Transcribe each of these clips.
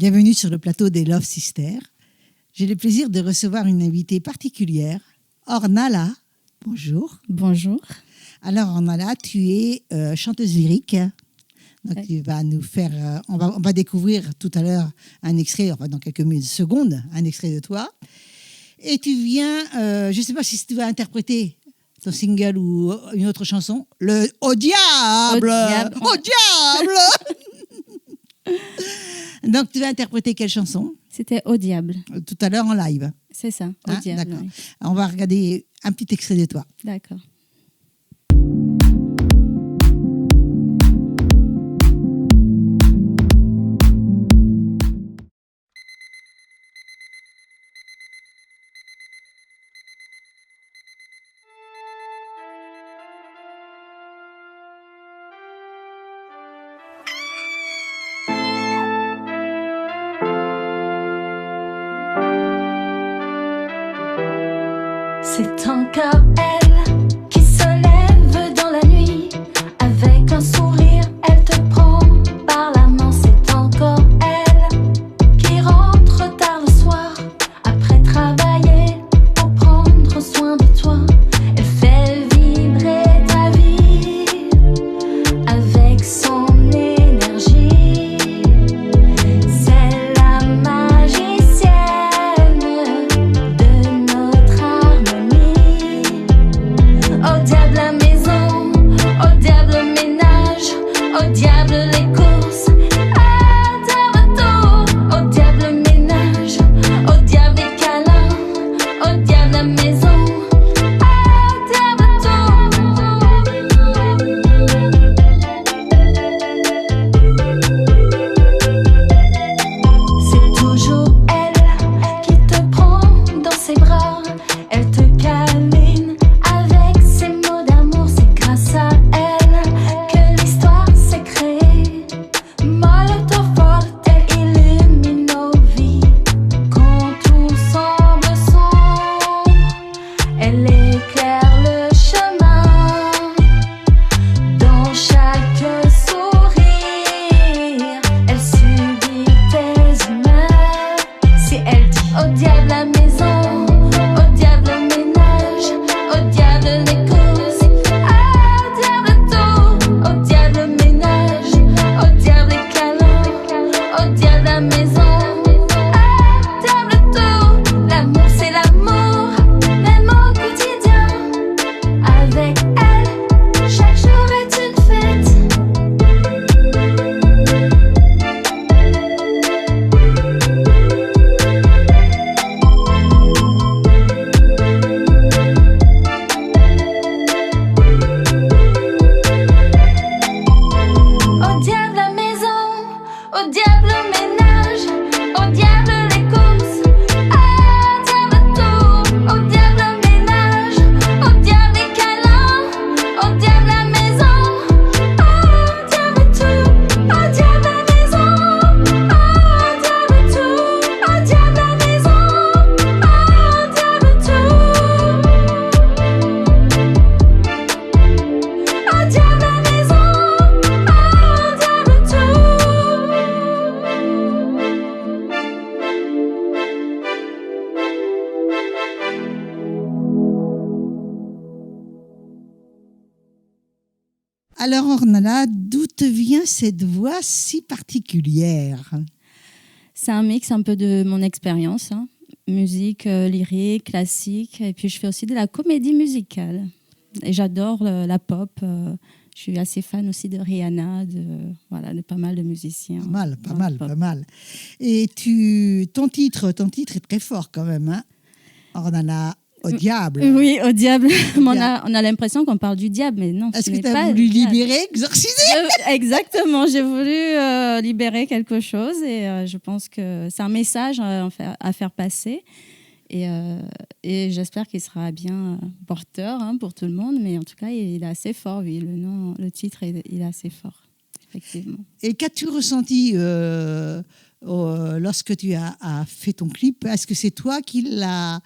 Bienvenue sur le plateau des Love Sisters. J'ai le plaisir de recevoir une invitée particulière, Ornalla. Bonjour. Bonjour. Alors Ornalla, tu es chanteuse lyrique. Donc Ouais. tu vas nous faire, on va découvrir tout à l'heure un extrait, enfin dans quelques secondes, un extrait de toi. Et tu viens, je ne sais pas si tu vas interpréter ton single ou une autre chanson, le Au diable, Au diable. Donc tu vas interpréter quelle chanson? C'était Au diable. Tout à l'heure en live. C'est ça, Au Hein, diable. d'accord. Oui. On va regarder un petit extrait de toi. D'accord. C'est encore elle qui se lève dans la nuit. Avec un sourire, elle te prend par la main. C'est encore elle qui rentre tard le soir après travailler pour prendre soin de toi. Elle fait vibrer ta vie avec son énergie. C'est la magicienne de notre harmonie. Au diable la maison, au diable le ménage, au diable les courses, au diable tout. Au diable le ménage, au diable les câlins, au diable la maison, au diable tout. C'est toujours elle qui te prend dans ses bras. Elle te câline avec ses mots d'amour. C'est grâce à elle que l'histoire s'est créée. Molto forte, elle illumine nos vies. Quand tout semble sombre, elle éclaire le chemin. Dans chaque sourire, elle subit tes humeurs. Si elle dit au diable la maison, au diable le ménage, au diable les courses, au diable tout. Au diable le ménage, au diable les câlins, au diable la maison, au diable tout. L'amour c'est l'amour, même au quotidien. Avec elle, chaque jour est une fête. Au diable la maison, au diable le ménage, au diable les courses, au diable tout. Au diable le ménage, au diable les câlins, au diable la maison, au diable tout. Au diable la maison, au diable tout. Au diable la maison, au diable tout. Au diable la maison, au diable tout. Alors Ornalla, d'où te vient cette voix si particulière? C'est un mix un peu de mon expérience, hein. Musique lyrique, classique, et puis je fais aussi de la comédie musicale. Et j'adore la pop. Je suis assez fan aussi de Rihanna, de pas mal de musiciens. Pas mal, pas dans mal, le pop. pas mal. Et ton titre est très fort quand même, hein? Ornalla, au diable. Oui, au diable. Au on diable. a l'impression qu'on parle du diable, mais non. Est-ce ce que n'est tu as pas voulu le diable. libérer, exorciser? Exactement, j'ai voulu libérer quelque chose et je pense que c'est un message à faire passer et j'espère qu'il sera bien porteur, hein, pour tout le monde, mais en tout cas il est assez fort, oui, le titre il est assez fort, effectivement. Et qu'as-tu ressenti lorsque tu as fait ton clip, est-ce que c'est toi qui a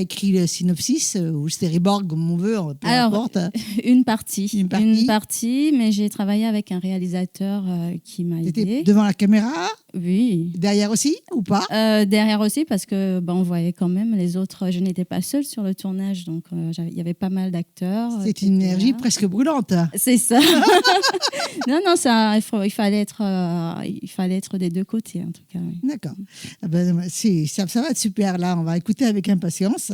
écrit le synopsis ou le storyboard, comme on veut, peu Alors, importe. Une partie. Une partie. Mais j'ai travaillé avec un réalisateur qui m'a Tu étais aidé. devant la caméra, Oui. derrière aussi, ou pas? Derrière aussi, parce que on voyait quand même les autres. Je n'étais pas seule sur le tournage, donc il y avait pas mal d'acteurs. C'est une énergie presque brûlante. C'est ça. non, ça, il fallait être des deux côtés, en tout cas. Oui. D'accord. Ah ben, ça va être super, là. On va écouter avec impatience.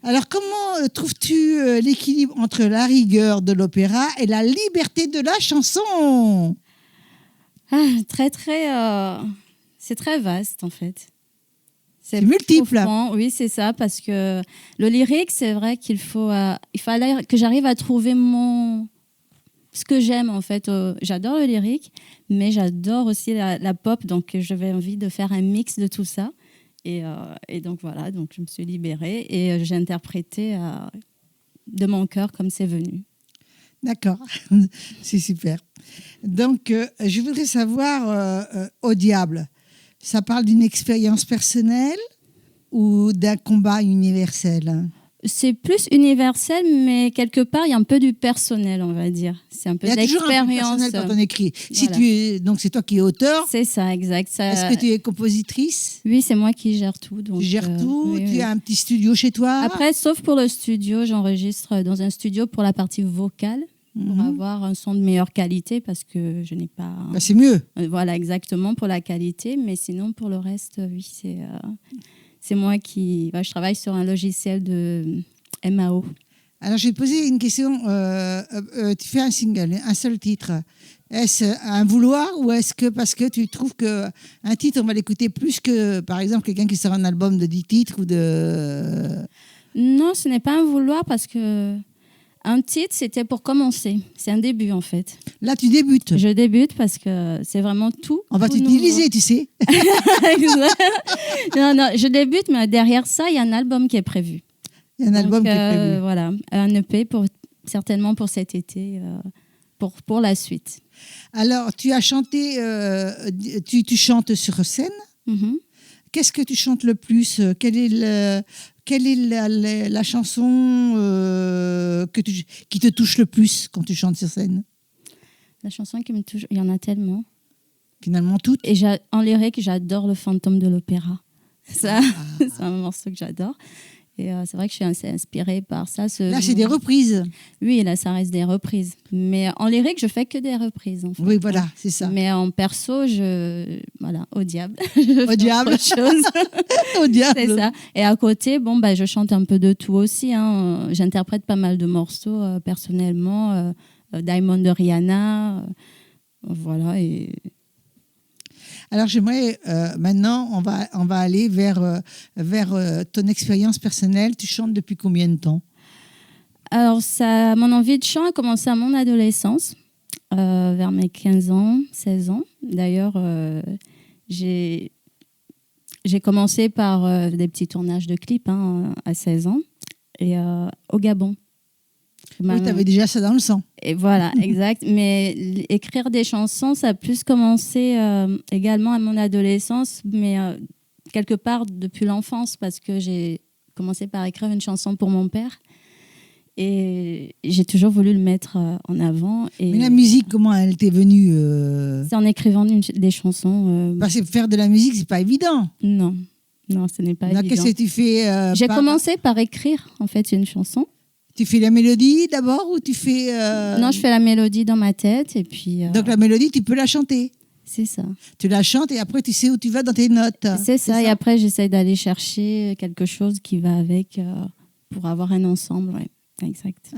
Alors, comment trouves-tu l'équilibre entre la rigueur de l'opéra et la liberté de la chanson? C'est très vaste, en fait. C'est multiple. Profond. Oui, c'est ça, parce que le lyrique, c'est vrai il fallait que j'arrive à trouver ce que j'aime, en fait. J'adore le lyrique, mais j'adore aussi la pop, donc j'avais envie de faire un mix de tout ça. Et donc voilà, donc je me suis libérée et j'ai interprété de mon cœur comme c'est venu. D'accord, c'est super. Donc, je voudrais savoir, Au diable, ça parle d'une expérience personnelle ou d'un combat universel? C'est plus universel, mais quelque part, il y a un peu du personnel, on va dire. C'est un peu Il y a toujours un peu d'expérience. personnel quand on écrit. Voilà. Donc, c'est toi qui es auteur. C'est ça, exact. Est-ce que tu es compositrice? Oui, c'est moi qui gère tout. Donc, Tu gères tout? oui, Tu oui. as un petit studio chez toi? Après, sauf pour le studio, j'enregistre dans un studio pour la partie vocale, pour avoir un son de meilleure qualité, parce que je n'ai pas... Bah, c'est mieux. Voilà, exactement, pour la qualité. Mais sinon, pour le reste, oui, c'est moi qui... je travaille sur un logiciel de MAO. Alors, je vais te poser une question. Tu fais un single, un seul titre. Est-ce un vouloir ou est-ce que parce que tu trouves qu'un titre, on va l'écouter plus que, par exemple, quelqu'un qui sort un album de 10 titres ou de... Non, ce n'est pas un vouloir parce que un titre, c'était pour commencer. C'est un début, en fait. Là, tu débutes. Je débute parce que c'est vraiment tout. On va tout t'utiliser, nouveau. tu sais. non, je débute, mais derrière ça, il y a un album qui est prévu. Il y a un album qui est prévu. Voilà, un EP certainement pour cet été, pour la suite. Alors, tu as chanté, tu chantes sur scène. Mhm. Qu'est-ce que tu chantes le plus? Quelle est la chanson qui te touche le plus quand tu chantes sur scène? La chanson qui me touche, il y en a tellement. Finalement, toutes. Et en lyrique, j'adore le fantôme de l'opéra. Ça, c'est un morceau que j'adore. Et c'est vrai que je suis assez inspirée par ça. Là, c'est des reprises. Oui, là, ça reste des reprises. Mais en lyrique, je fais que des reprises. En fait. Oui, voilà, c'est ça. Mais en perso, voilà, au diable. Au diable. Autre chose. Au diable. C'est ça. Et à côté, je chante un peu de tout aussi. Hein. J'interprète pas mal de morceaux personnellement. Diamond de Rihanna. Voilà. Et... Alors j'aimerais maintenant, on va aller vers ton expérience personnelle. Tu chantes depuis combien de temps? Alors mon envie de chant a commencé à mon adolescence, vers mes 15 ans, 16 ans. D'ailleurs, j'ai commencé par des petits tournages de clips à 16 ans et au Gabon. Oui, tu avais déjà ça dans le sang. Et voilà, exact. Mais écrire des chansons, ça a plus commencé également à mon adolescence, mais quelque part depuis l'enfance, parce que j'ai commencé par écrire une chanson pour mon père. Et j'ai toujours voulu le mettre en avant. Et mais la musique, comment elle t'est venue c'est en écrivant des chansons. Parce que faire de la musique, c'est pas évident. Non, ce n'est pas évident. Qu'est-ce que tu fais J'ai commencé par écrire, en fait, une chanson. Tu fais la mélodie d'abord ou tu fais... Non, je fais la mélodie dans ma tête et puis... Donc la mélodie, tu peux la chanter. C'est ça. Tu la chantes et après tu sais où tu vas dans tes notes. C'est ça. Et après, j'essaie d'aller chercher quelque chose qui va avec pour avoir un ensemble. Ouais. Exact.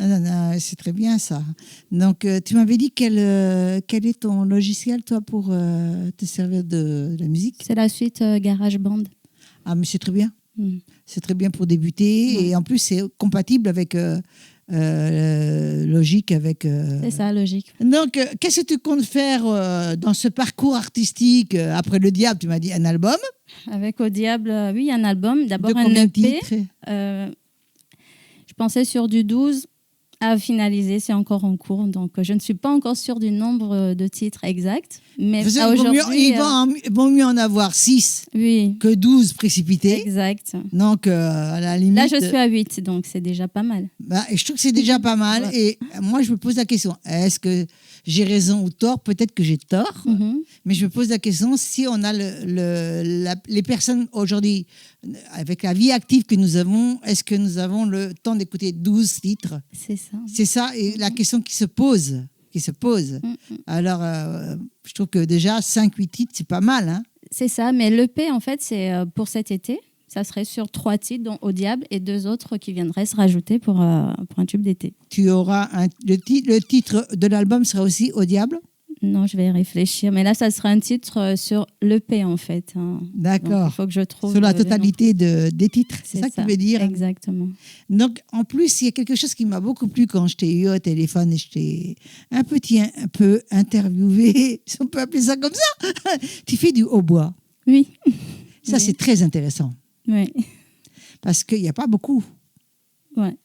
C'est très bien ça. Donc tu m'avais dit quel est ton logiciel toi pour te servir de la musique? C'est la suite GarageBand. Ah mais c'est très bien. C'est très bien pour débuter et en plus c'est compatible avec Logic. C'est ça, Logic. Donc, qu'est-ce que tu comptes faire dans ce parcours artistique après Le Diable? Tu m'as dit un album. Avec Au Diable, oui, un album. D'abord de un combien de EP. titres? Je pensais sur du 12 À finaliser, c'est encore en cours. Donc, je ne suis pas encore sûre du nombre de titres exacts. Mais Vous savez, à aujourd'hui... il vaut mieux en avoir 6 oui, que 12 précipités. exact. Donc, à la limite... Là, je suis à 8, donc c'est déjà pas mal. Et je trouve que c'est déjà pas mal. Ouais. Et moi, je me pose la question, est-ce que j'ai raison ou tort? Peut-être que j'ai tort. Mhm. Mais je me pose la question, si on a les personnes aujourd'hui, avec la vie active que nous avons, est-ce que nous avons le temps d'écouter 12 titres? C'est ça. C'est ça, et la question qui se pose. Alors, je trouve que déjà, 5-8 titres, c'est pas mal. Hein. C'est ça, mais l'EP, en fait, c'est pour cet été. Ça serait sur 3 titres, dont Au Diable, et 2 autres qui viendraient se rajouter pour un tube d'été. Tu auras le titre de l'album sera aussi Au Diable? Non, je vais y réfléchir. Mais là, ça sera un titre sur l'EP, en fait. Hein. D'accord. Donc, il faut que je trouve... Sur la totalité des titres, c'est ça que tu veux dire? Exactement. Donc, en plus, il y a quelque chose qui m'a beaucoup plu quand je t'ai eu au téléphone et je t'ai un peu interviewé, si on peut appeler ça comme ça. Tu fais du hautbois. Oui. Ça, Oui. c'est très intéressant Oui. parce qu'il n'y a pas beaucoup. Ouais,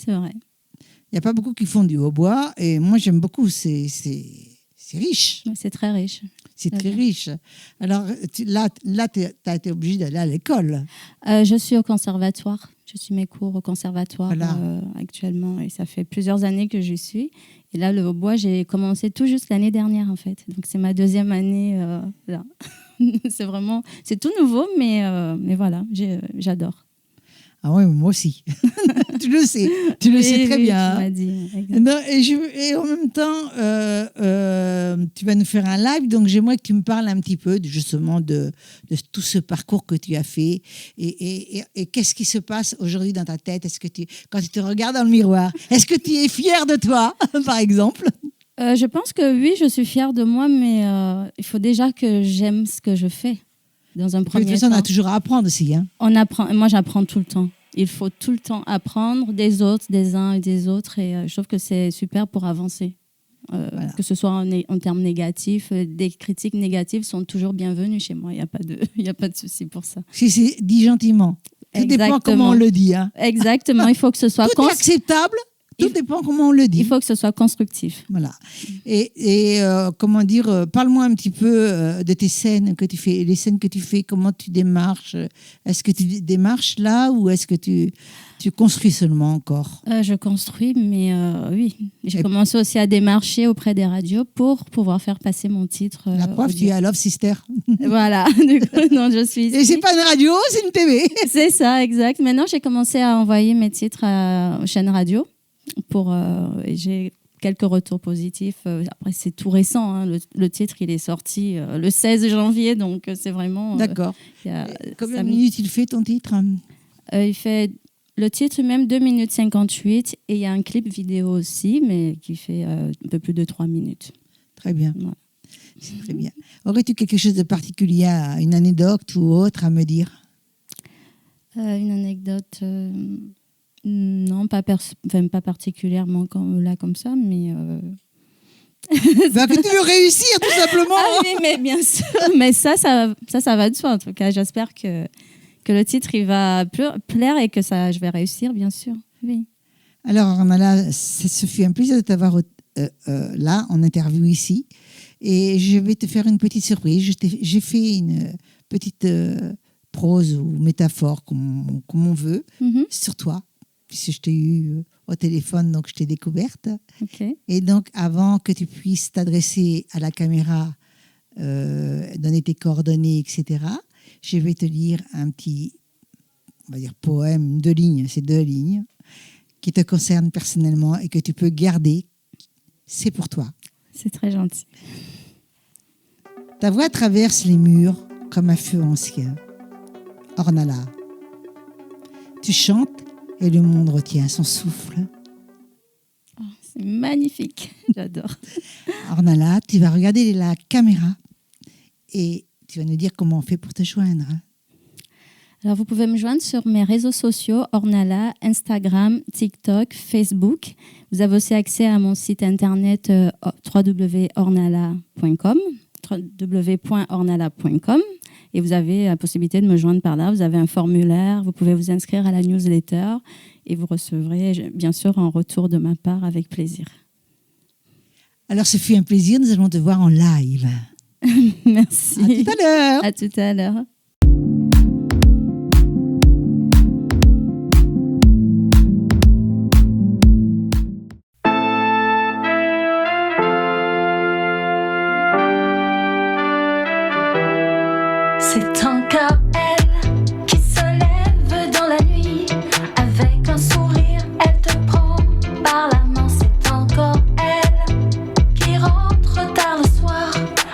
c'est vrai. Il n'y a pas beaucoup qui font du hautbois et moi, j'aime beaucoup. C'est riche. Ouais, c'est très riche. C'est très riche. Alors, là tu as été obligé d'aller à l'école. Je suis au conservatoire. Je suis mes cours au conservatoire Voilà. actuellement et ça fait plusieurs années que j'y suis. Et là, le hautbois, j'ai commencé tout juste l'année dernière en fait. Donc c'est ma 2e année là. C'est tout nouveau, mais voilà, j'adore. Ah oui, moi aussi. Tu le sais très Oui, bien. tu m'as dit. Exact. Non, et en même temps, tu vas nous faire un live, donc j'aimerais que tu me parles un petit peu justement de tout ce parcours que tu as fait et qu'est-ce qui se passe aujourd'hui dans ta tête. Est-ce que quand tu te regardes dans le miroir, est-ce que tu es fière de toi, par exemple? Je pense que oui, je suis fière de moi, mais il faut déjà que j'aime ce que je fais. Dans un De premier toute façon, on temps. a toujours à apprendre aussi. Hein. On apprend. Moi, j'apprends tout le temps. Il faut tout le temps apprendre des autres, des uns et des autres. Et je trouve que c'est super pour avancer. Voilà. Que ce soit en termes négatifs, des critiques négatives sont toujours bienvenues chez moi. Il n'y a pas de souci pour ça. Si c'est dit gentiment. Tout dépend Exactement. comment on le dit. Hein. Exactement. Il faut que ce soit Tout est acceptable. Tout dépend comment on le dit. Il faut que ce soit constructif. Voilà. Et comment dire, parle-moi un petit peu de tes scènes que tu fais, les scènes que tu fais, comment tu démarches. Est-ce que tu démarches là ou est-ce que tu construis seulement encore? Je construis, mais oui. J'ai commencé aussi à démarcher auprès des radios pour pouvoir faire passer mon titre. La preuve, tu es à Love Sister. Voilà. Du coup, non, je suis ici. Et c'est pas une radio, c'est une TV. C'est ça, exact. Maintenant, j'ai commencé à envoyer mes titres aux chaînes radio. Et j'ai quelques retours positifs. Après, c'est tout récent. Hein. Le titre, il est sorti le 16 janvier, donc c'est vraiment... D'accord. Combien de minutes il fait ton titre? Il fait le titre même 2 minutes 58 et il y a un clip vidéo aussi, mais qui fait un peu plus de 3 minutes. Très bien. Ouais. C'est très bien. Aurais-tu quelque chose de particulier, une anecdote ou autre à me dire? Une anecdote... non, pas particulièrement comme ça, mais... Bah, que tu veux réussir, tout simplement. Ah oui, mais bien sûr. Mais ça va de soi, en tout cas. J'espère que le titre, il va plaire et que je vais réussir, bien sûr. Oui. Alors, Ornella, ce fut un plaisir de t'avoir là, en interview ici. Et je vais te faire une petite surprise. J'ai fait une petite prose ou métaphore, comme on veut, sur toi. Puisque je t'ai eu au téléphone, donc je t'ai découverte. Okay. Et donc, avant que tu puisses t'adresser à la caméra, donner tes coordonnées, etc., je vais te lire un petit, on va dire, poème, 2 lignes, c'est 2 lignes, qui te concernent personnellement et que tu peux garder. C'est pour toi. C'est très gentil. Ta voix traverse les murs comme un feu ancien. Ornella, tu chantes et le monde retient son souffle. Oh, c'est magnifique, j'adore. Ornella, tu vas regarder la caméra et tu vas nous dire comment on fait pour te joindre. Alors, vous pouvez me joindre sur mes réseaux sociaux, Ornella, Instagram, TikTok, Facebook. Vous avez aussi accès à mon site internet www.ornella.com. Et vous avez la possibilité de me joindre par là. Vous avez un formulaire, vous pouvez vous inscrire à la newsletter et vous recevrez bien sûr un retour de ma part avec plaisir. Alors, ce fut un plaisir. Nous allons te voir en live. Merci. À tout à l'heure. À tout à l'heure. C'est encore elle qui se lève dans la nuit. Avec un sourire, elle te prend par la main. C'est encore elle qui rentre tard le soir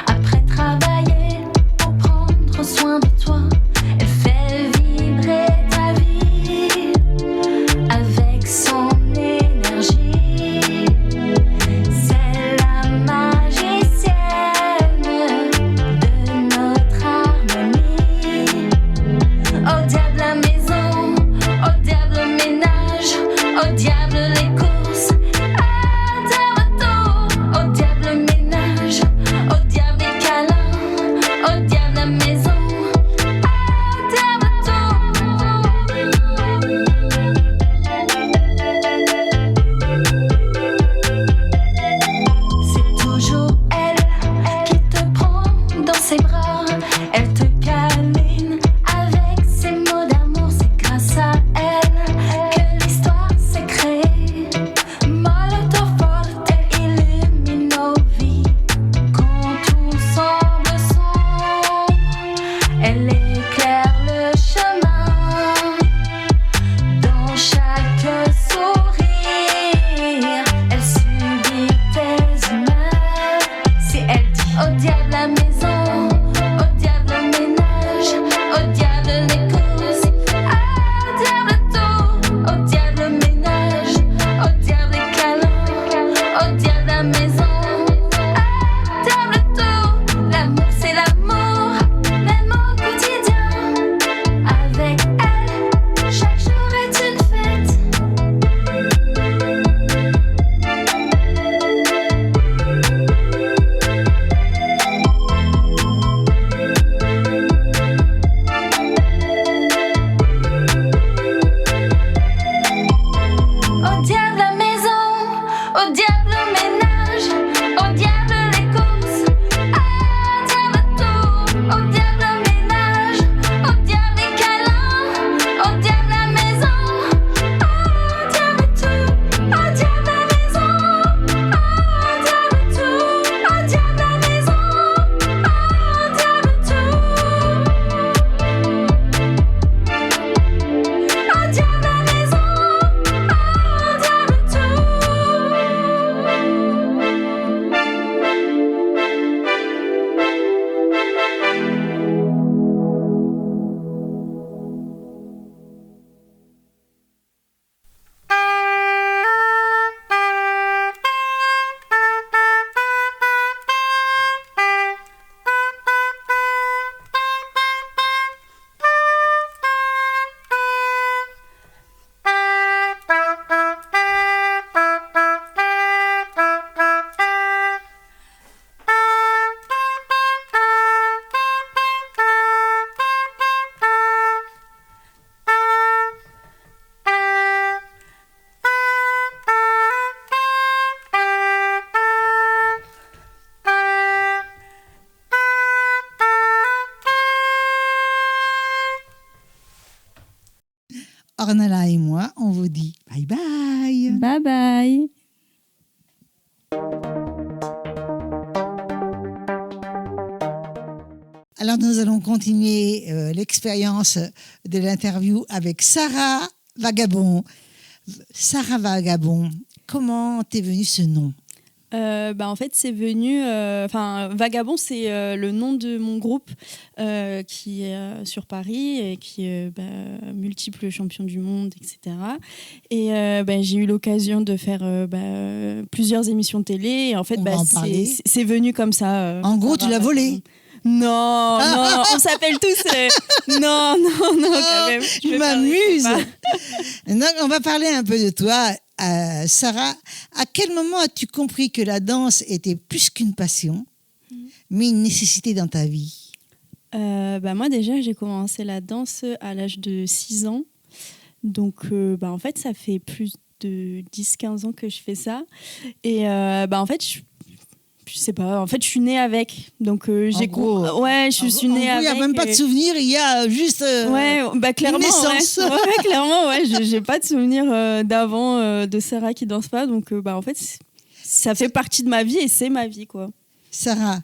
après travailler pour prendre soin de toi. Elle fait vibrer ta vie avec son énergie. C'est la magicienne de notre harmonie. Au diable la maison, au diable le ménage, au diable les courses, au diable tout, au diable le ménage, au diable les câlins, au diable la maison, au diable tout. C'est toujours elle qui te prend dans ses bras, elle te câline avec ses mots d'amour. C'est grâce à elle que l'histoire s'est créée. Molto forte illumine nos vies quand tout semble sombre. Elle éclaire le chemin dans chaque sourire. Elle subit tes humeurs. Si elle dit au diable la maison, au diable le ménage, au diable les courses, au diable tout, au diable le ménage, au diable les câlins, au diable la maison, au diable tout. L'amour c'est l'amour, même au quotidien. Avec elle, chaque jour est une fête. Au diable la maison, au diable le ménage, au diable les courses, au diable tout, au diable le ménage, au diable les câlins, au diable la maison, au diable tout, au diable la maison, au diable tout, au diable la maison, au diable tout, au diable la maison. Ornella et moi, on vous dit bye bye. Bye bye. Alors nous allons continuer l'expérience de l'interview avec Sarah Vagabond. Sarah Vagabond, comment t'es venu ce nom ? En fait, c'est venu. Vagabond, c'est le nom de mon groupe qui est sur Paris et qui est multiple champion du monde, etc. Et j'ai eu l'occasion de faire plusieurs émissions télé. Et en fait, On va en parler. c'est venu comme ça. En gros, tu l'as volé. Non, on s'appelle tous. Non, quand même. Je m'amuse. Donc, on va parler un peu de toi. Sarah, à quel moment as-tu compris que la danse était plus qu'une passion, mais une nécessité dans ta vie ? Moi, déjà, j'ai commencé la danse à l'âge de 6 ans. Donc, en fait, ça fait plus de 10-15 ans que je fais ça. Et en fait, je sais pas, en fait, je suis née avec. Donc, j'ai gros, ouais, je suis née avec. Il n'y a même pas de souvenir, il y a juste clairement, une naissance. Ouais, clairement, ouais, j'ai pas de souvenir d'avant de Sarah qui danse pas. Donc, en fait, ça fait partie de ma vie et c'est ma vie, quoi. Sarah,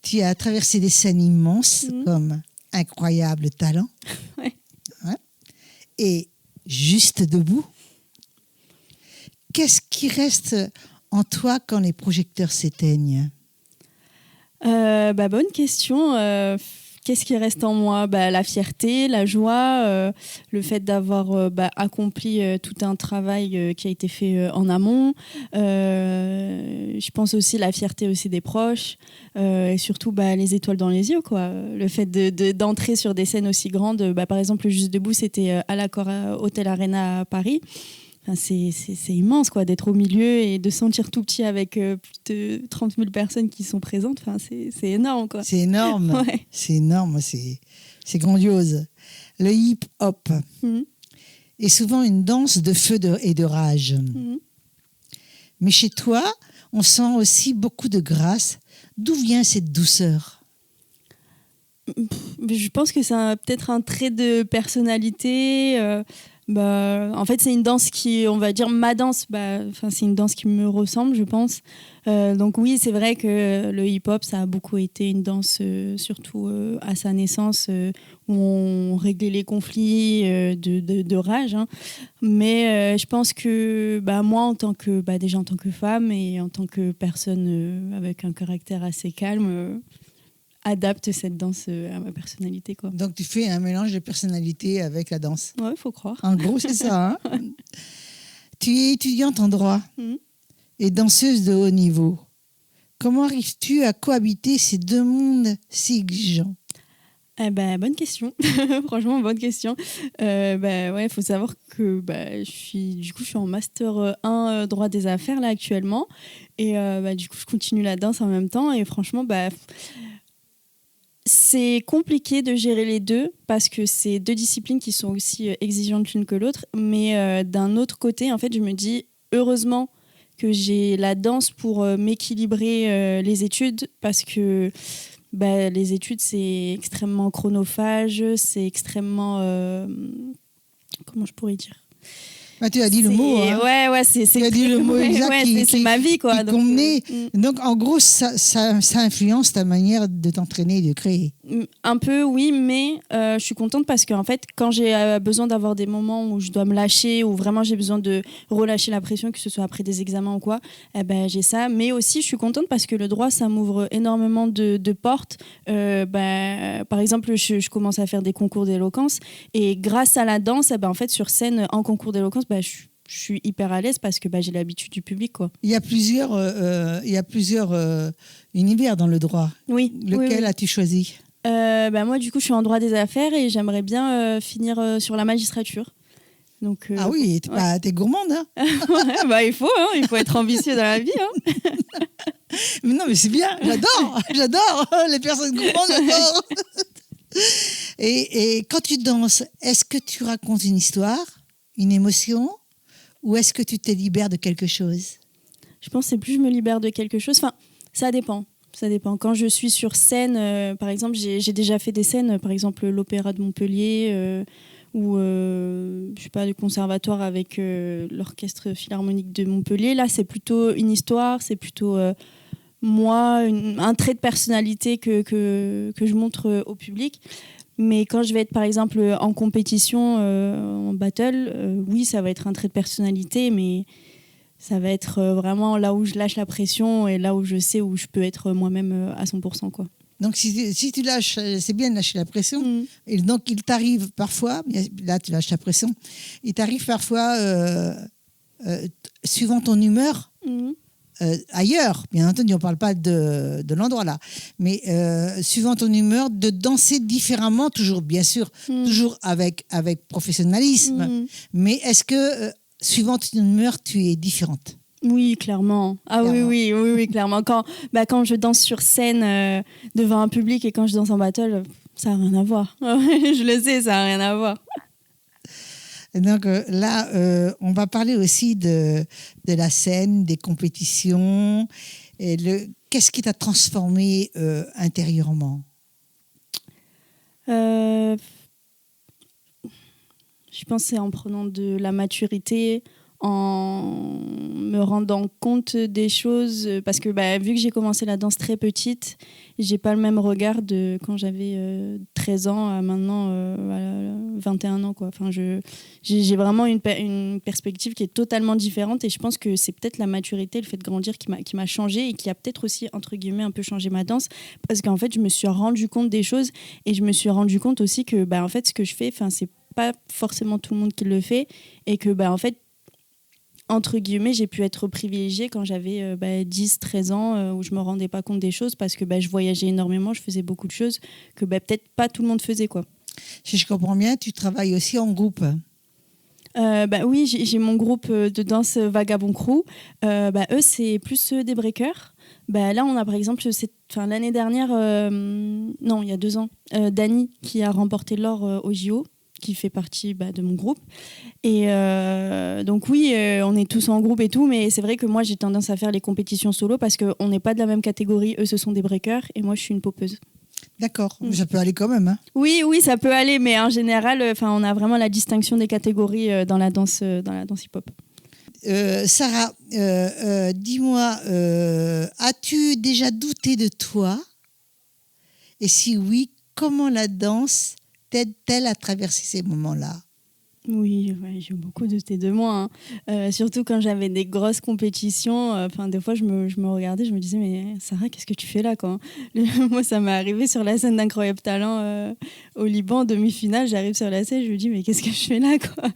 tu as traversé des scènes immenses comme Incroyable Talent Ouais. Et Juste Debout. Qu'est-ce qui reste en toi quand les projecteurs s'éteignent? Bonne question. Qu'est-ce qui reste en moi? La fierté, la joie, le fait d'avoir accompli tout un travail qui a été fait en amont. Je pense aussi la fierté aussi des proches et surtout les étoiles dans les yeux, quoi. Le fait d'entrer sur des scènes aussi grandes. Par exemple, le Juste Debout, c'était à l'Accor Hotel Arena à Paris. Enfin, c'est immense, quoi, d'être au milieu et de se sentir tout petit avec plus de 30 000 personnes qui sont présentes. Enfin, c'est énorme, quoi. C'est énorme, Ouais. c'est énorme, c'est grandiose. Le hip-hop est souvent une danse de feu et de rage. Mais chez toi, on sent aussi beaucoup de grâce. D'où vient cette douceur? Je pense que c'est peut-être un trait de personnalité. En fait, c'est une danse qui, on va dire, ma danse, c'est une danse qui me ressemble, je pense. Donc oui, c'est vrai que le hip-hop, ça a beaucoup été une danse, surtout à sa naissance, où on réglait les conflits de rage. Hein. Mais je pense que moi, déjà en tant que femme et en tant que personne avec un caractère assez calme, adapte cette danse à ma personnalité, quoi. Donc tu fais un mélange de personnalité avec la danse. Ouais, faut croire. En gros, c'est ça. Hein. Tu es étudiante en droit et danseuse de haut niveau. Comment arrives-tu à cohabiter ces deux mondes si exigeants? Bonne question. Franchement, bonne question. Faut savoir que je suis en master 1 droit des affaires là actuellement et du coup je continue la danse en même temps et franchement c'est compliqué de gérer les deux parce que c'est deux disciplines qui sont aussi exigeantes l'une que l'autre. Mais d'un autre côté, en fait, je me dis heureusement que j'ai la danse pour m'équilibrer les études parce que les études, c'est extrêmement chronophage, c'est extrêmement... comment je pourrais dire ? Tu as dit le mot. Hein. Ouais, c'est tu as dit le mot exact. C'est ma vie, quoi. Donc, en gros, ça influence ta manière de t'entraîner et de créer. Un peu, oui, mais je suis contente parce qu'en fait, quand j'ai besoin d'avoir des moments où je dois me lâcher, où vraiment j'ai besoin de relâcher la pression, que ce soit après des examens ou quoi, j'ai ça. Mais aussi, je suis contente parce que le droit, ça m'ouvre énormément de portes. Par exemple, je commence à faire des concours d'éloquence et grâce à la danse, en fait, sur scène, en concours d'éloquence, je suis hyper à l'aise parce que j'ai l'habitude du public, quoi. Il y a plusieurs univers dans le droit. Oui. Lequel as-tu choisi? Moi, du coup, je suis en droit des affaires et j'aimerais bien finir sur la magistrature. Donc, ah oui, t'es gourmande, hein. Il faut être ambitieux dans la vie. Hein. Mais non, mais c'est bien, j'adore les personnes gourmandes, j'adore. Et quand tu danses, est-ce que tu racontes une histoire, une émotion, ou est-ce que tu te libères de quelque chose? Je pense que c'est plus je me libère de quelque chose. Enfin, ça dépend. Quand je suis sur scène, par exemple, j'ai déjà fait des scènes, par exemple l'Opéra de Montpellier ou je sais pas, du conservatoire avec l'Orchestre Philharmonique de Montpellier. Là, c'est plutôt une histoire, c'est plutôt moi, un trait de personnalité que je montre au public. Mais quand je vais être, par exemple, en compétition, en battle, oui, ça va être un trait de personnalité, mais ça va être vraiment là où je lâche la pression et là où je sais où je peux être moi-même à 100%, quoi. Donc, si tu lâches, c'est bien de lâcher la pression. Et donc, il t'arrive parfois, là, tu lâches la pression, il t'arrive parfois, suivant ton humeur, ailleurs, bien entendu, on ne parle pas de l'endroit là, mais suivant ton humeur, de danser différemment, toujours, bien sûr, toujours avec professionnalisme. Mais est-ce que, suivant ton humeur, tu es différente? Oui, clairement. Ah clairement. Oui, clairement. Quand je danse sur scène devant un public et quand je danse en battle, ça n'a rien à voir. Je le sais, ça n'a rien à voir. Donc là, on va parler aussi de la scène, des compétitions. Et qu'est-ce qui t'a transformé intérieurement? Je pense que c'est en prenant de la maturité, en me rendant compte des choses, parce que vu que j'ai commencé la danse très petite, j'ai pas le même regard de quand j'avais 13 ans à maintenant 21 ans, quoi. Enfin, j'ai vraiment une perspective qui est totalement différente, et je pense que c'est peut-être la maturité, le fait de grandir qui m'a changé, et qui a peut-être aussi, entre guillemets, un peu changé ma danse, parce qu'en fait je me suis rendu compte des choses, et je me suis rendu compte aussi que en fait ce que je fais, c'est pas forcément tout le monde qui le fait, et que en fait, entre guillemets, j'ai pu être privilégiée quand j'avais 10-13 ans, où je me rendais pas compte des choses, parce que je voyageais énormément, je faisais beaucoup de choses que peut-être pas tout le monde faisait, quoi. Si je comprends bien, tu travailles aussi en groupe. Oui, j'ai mon groupe de danse Vagabond Crew. Eux, c'est plus des breakers. Là, on a par exemple, l'année dernière, non, il y a 2 ans, Dani qui a remporté l'or au JO, qui fait partie de mon groupe. Et donc oui, on est tous en groupe et tout, mais c'est vrai que moi, j'ai tendance à faire les compétitions solo parce qu'on n'est pas de la même catégorie. Eux, ce sont des breakers et moi, je suis une popeuse. D'accord, ça peut aller quand même. Hein. Oui, ça peut aller, mais en général, on a vraiment la distinction des catégories dans la danse hip-hop. Sarah, dis-moi, as-tu déjà douté de toi? Et si oui, comment la danse t'aide-t-elle à traverser ces moments-là? Oui, j'ai beaucoup douté de moi. Hein. Surtout quand j'avais des grosses compétitions. Des fois, je me regardais, je me disais, mais Sarah, qu'est-ce que tu fais là, quoi? Moi, ça m'est arrivé sur la scène d'Incroyable Talent au Liban, en demi-finale. J'arrive sur la scène, je me dis, mais qu'est-ce que je fais là, quoi?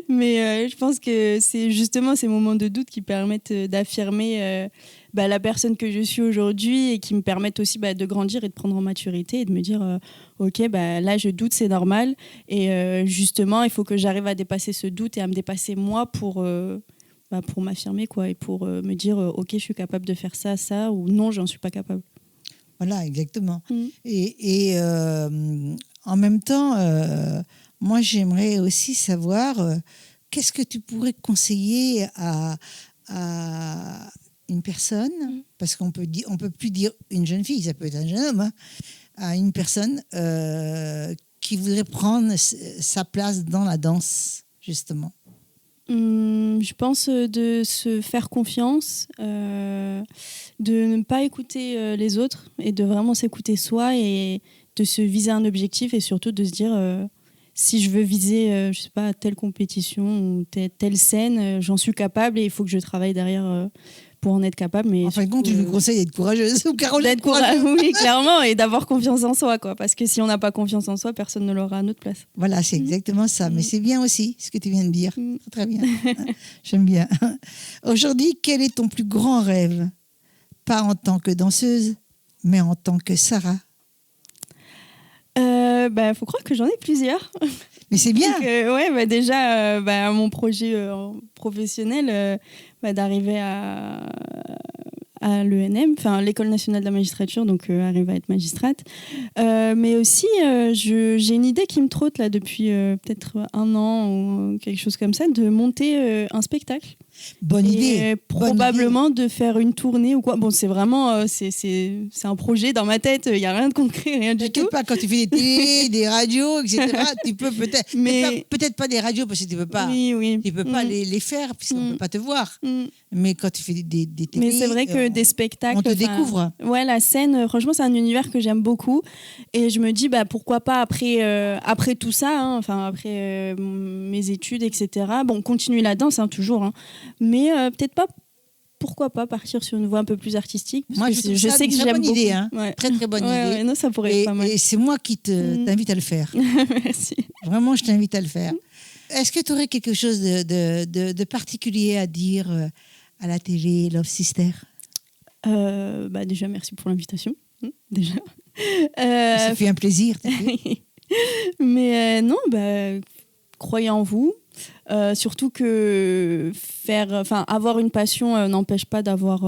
Mais je pense que c'est justement ces moments de doute qui permettent d'affirmer la personne que je suis aujourd'hui, et qui me permettent aussi de grandir et de prendre en maturité et de me dire ok, là je doute, c'est normal, et justement il faut que j'arrive à dépasser ce doute et à me dépasser moi pour m'affirmer, quoi, et pour me dire ok, je suis capable de faire ça, ou non, j'en suis pas capable. Voilà, exactement. Et en même temps, moi peut aussi savoir qu'est-ce que tu pourrais conseiller à une personne, parce qu'on peut plus dire une jeune fille, ça peut être un jeune homme, hein, à une personne qui voudrait prendre sa place dans la danse, justement. Je pense de se faire confiance, de ne pas écouter les autres, et de vraiment s'écouter soi, et de se viser un objectif, et surtout de se dire si je veux viser je sais pas, telle compétition ou telle scène, j'en suis capable, et il faut que je travaille derrière pour en être capable. Mais en fin de compte, tu lui conseilles d'être courageuse, ou Caroline, d'être courageuse. Oui, clairement, et d'avoir confiance en soi, quoi, parce que si on n'a pas confiance en soi, personne ne l'aura à notre place. Voilà, c'est exactement ça. Mais c'est bien aussi ce que tu viens de dire. Très bien. J'aime bien. Aujourd'hui, quel est ton plus grand rêve? Pas en tant que danseuse, mais en tant que Sarah. Faut croire que j'en ai plusieurs. Mais c'est bien. Donc, déjà, mon projet professionnel, d'arriver à l'ENM, l'école nationale de la magistrature, donc arriver à être magistrate. Mais aussi, j'ai une idée qui me trotte là depuis peut-être 1 an ou quelque chose comme ça, de monter un spectacle. Bonne idée. Probablement de faire une tournée ou quoi. Bon, c'est vraiment c'est un projet dans ma tête. Il y a rien de concret, rien du tout. T'inquiète pas, quand tu fais des télés, des radios, etc. Tu peux peut-être, mais peut-être pas des radios parce que tu peux pas. Oui. Tu peux pas les faire puisqu'on peut pas te voir. Mais quand tu fais des télés, mais c'est vrai que des spectacles, on te découvre. Ouais, la scène, franchement, c'est un univers que j'aime beaucoup, et je me dis pourquoi pas après tout ça, après mes études, etc. Bon, continuer la danse toujours, mais peut-être pas. Pourquoi pas partir sur une voie un peu plus artistique? Moi, je sais que j'aime beaucoup. Idée, hein. Ouais. Très très bonne idée. Ouais, non, ça pourrait être pas mal. Et c'est moi qui t'invite à le faire. Merci. Vraiment, je t'invite à le faire. Est-ce que tu aurais quelque chose de particulier à dire à la télé, Love Sister? Déjà, merci pour l'invitation. Déjà. Ça fait un plaisir. Mais non, croyez en vous. Surtout que avoir une passion n'empêche pas d'avoir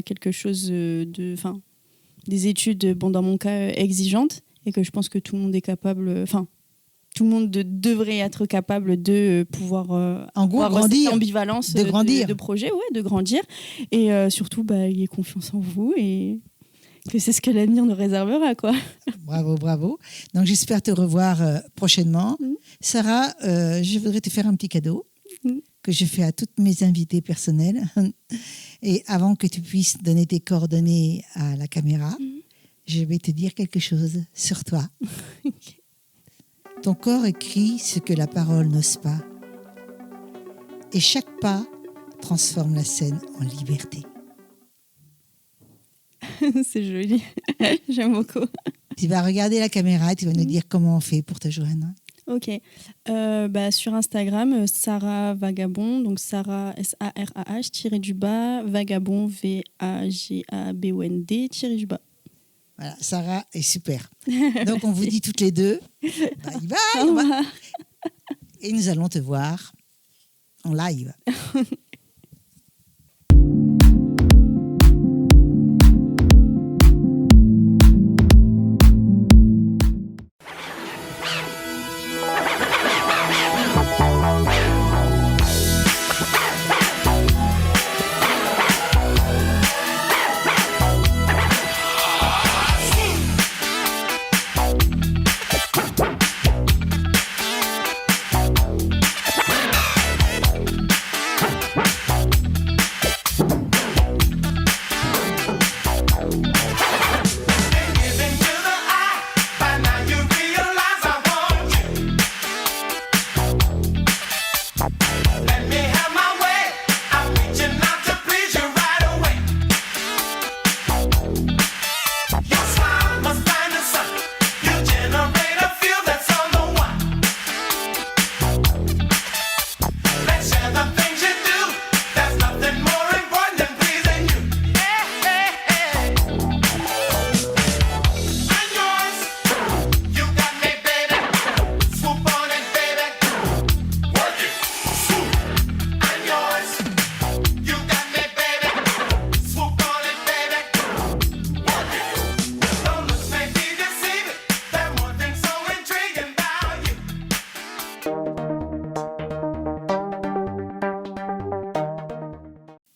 quelque chose des études, dans mon cas, exigeantes, et que je pense que tout le monde est capable, tout le monde devrait être capable de pouvoir En gros, avoir cette grandir. ambivalence De grandir. de projet, ouais, de grandir. Et surtout, ayez confiance en vous et que c'est ce que l'avenir nous réservera, quoi. Bravo, bravo. Donc, j'espère te revoir prochainement. Sarah, je voudrais te faire un petit cadeau que je fais à toutes mes invités personnels. Et avant que tu puisses donner tes coordonnées à la caméra, je vais te dire quelque chose sur toi. Ton corps écrit ce que la parole n'ose pas. Et chaque pas transforme la scène en liberté. C'est joli. J'aime beaucoup. Tu vas regarder la caméra et tu vas nous dire comment on fait pour te joindre. Ok. Sur Instagram, Sarah Vagabond, donc Sarah SARAH tiré-du-bas, Vagabond VAGABOND tiré-du-bas. Voilà, Sarah est super. Donc on vous dit toutes les deux, bye bye. Au revoir. Et nous allons te voir en live.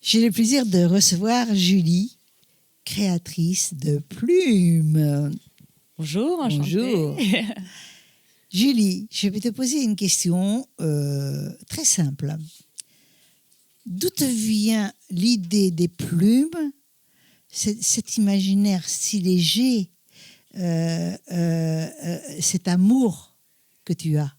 J'ai le plaisir de recevoir Julie, créatrice de plumes. Bonjour, enchantée. Bonjour. Julie, je vais te poser une question très simple. D'où te vient l'idée des plumes, cet imaginaire si léger, cet amour que tu as?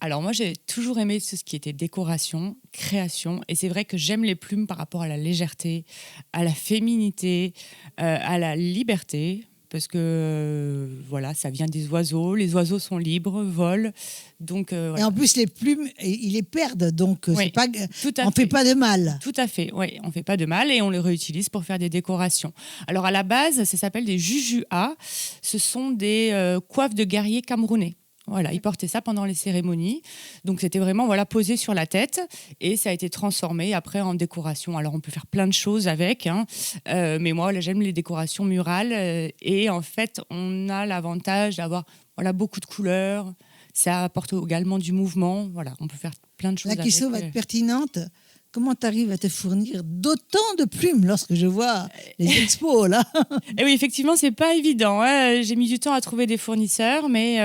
Alors moi, j'ai toujours aimé tout ce qui était décoration, création. Et c'est vrai que j'aime les plumes par rapport à la légèreté, à la féminité, à la liberté. Parce que voilà, ça vient des oiseaux. Les oiseaux sont libres, volent. Donc, voilà. Et en plus, les plumes, ils les perdent. Donc, Oui, c'est pas, tout à on ne fait pas de mal. Tout à fait, oui, on ne fait pas de mal et on les réutilise pour faire des décorations. Alors à la base, ça s'appelle des jujua. Ce sont des coiffes de guerriers camerounais. Voilà, ils portaient ça pendant les cérémonies. Donc c'était vraiment posé sur la tête et ça a été transformé après en décoration. Alors on peut faire plein de choses avec, hein. Mais moi là, j'aime les décorations murales et en fait on a l'avantage d'avoir beaucoup de couleurs. Ça apporte également du mouvement. Voilà, on peut faire plein de choses. La question va être pertinente. Comment tu arrives à te fournir d'autant de plumes lorsque je vois les expos là? Et oui, effectivement, c'est pas évident, hein. J'ai mis du temps à trouver des fournisseurs, mais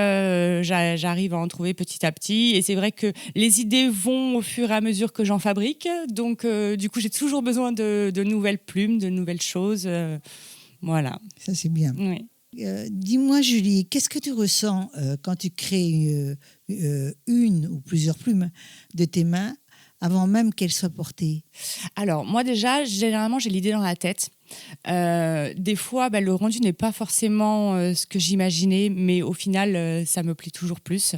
j'arrive à en trouver petit à petit. Et c'est vrai que les idées vont au fur et à mesure que j'en fabrique. Donc, du coup, j'ai toujours besoin de nouvelles plumes, de nouvelles choses. Voilà. Ça, c'est bien. Oui. Dis-moi, Julie, qu'est-ce que tu ressens quand tu crées une ou plusieurs plumes de tes mains avant même qu'elles soient portées? Alors, moi déjà, généralement, j'ai l'idée dans la tête. Des fois, le rendu n'est pas forcément ce que j'imaginais, mais au final, ça me plaît toujours plus.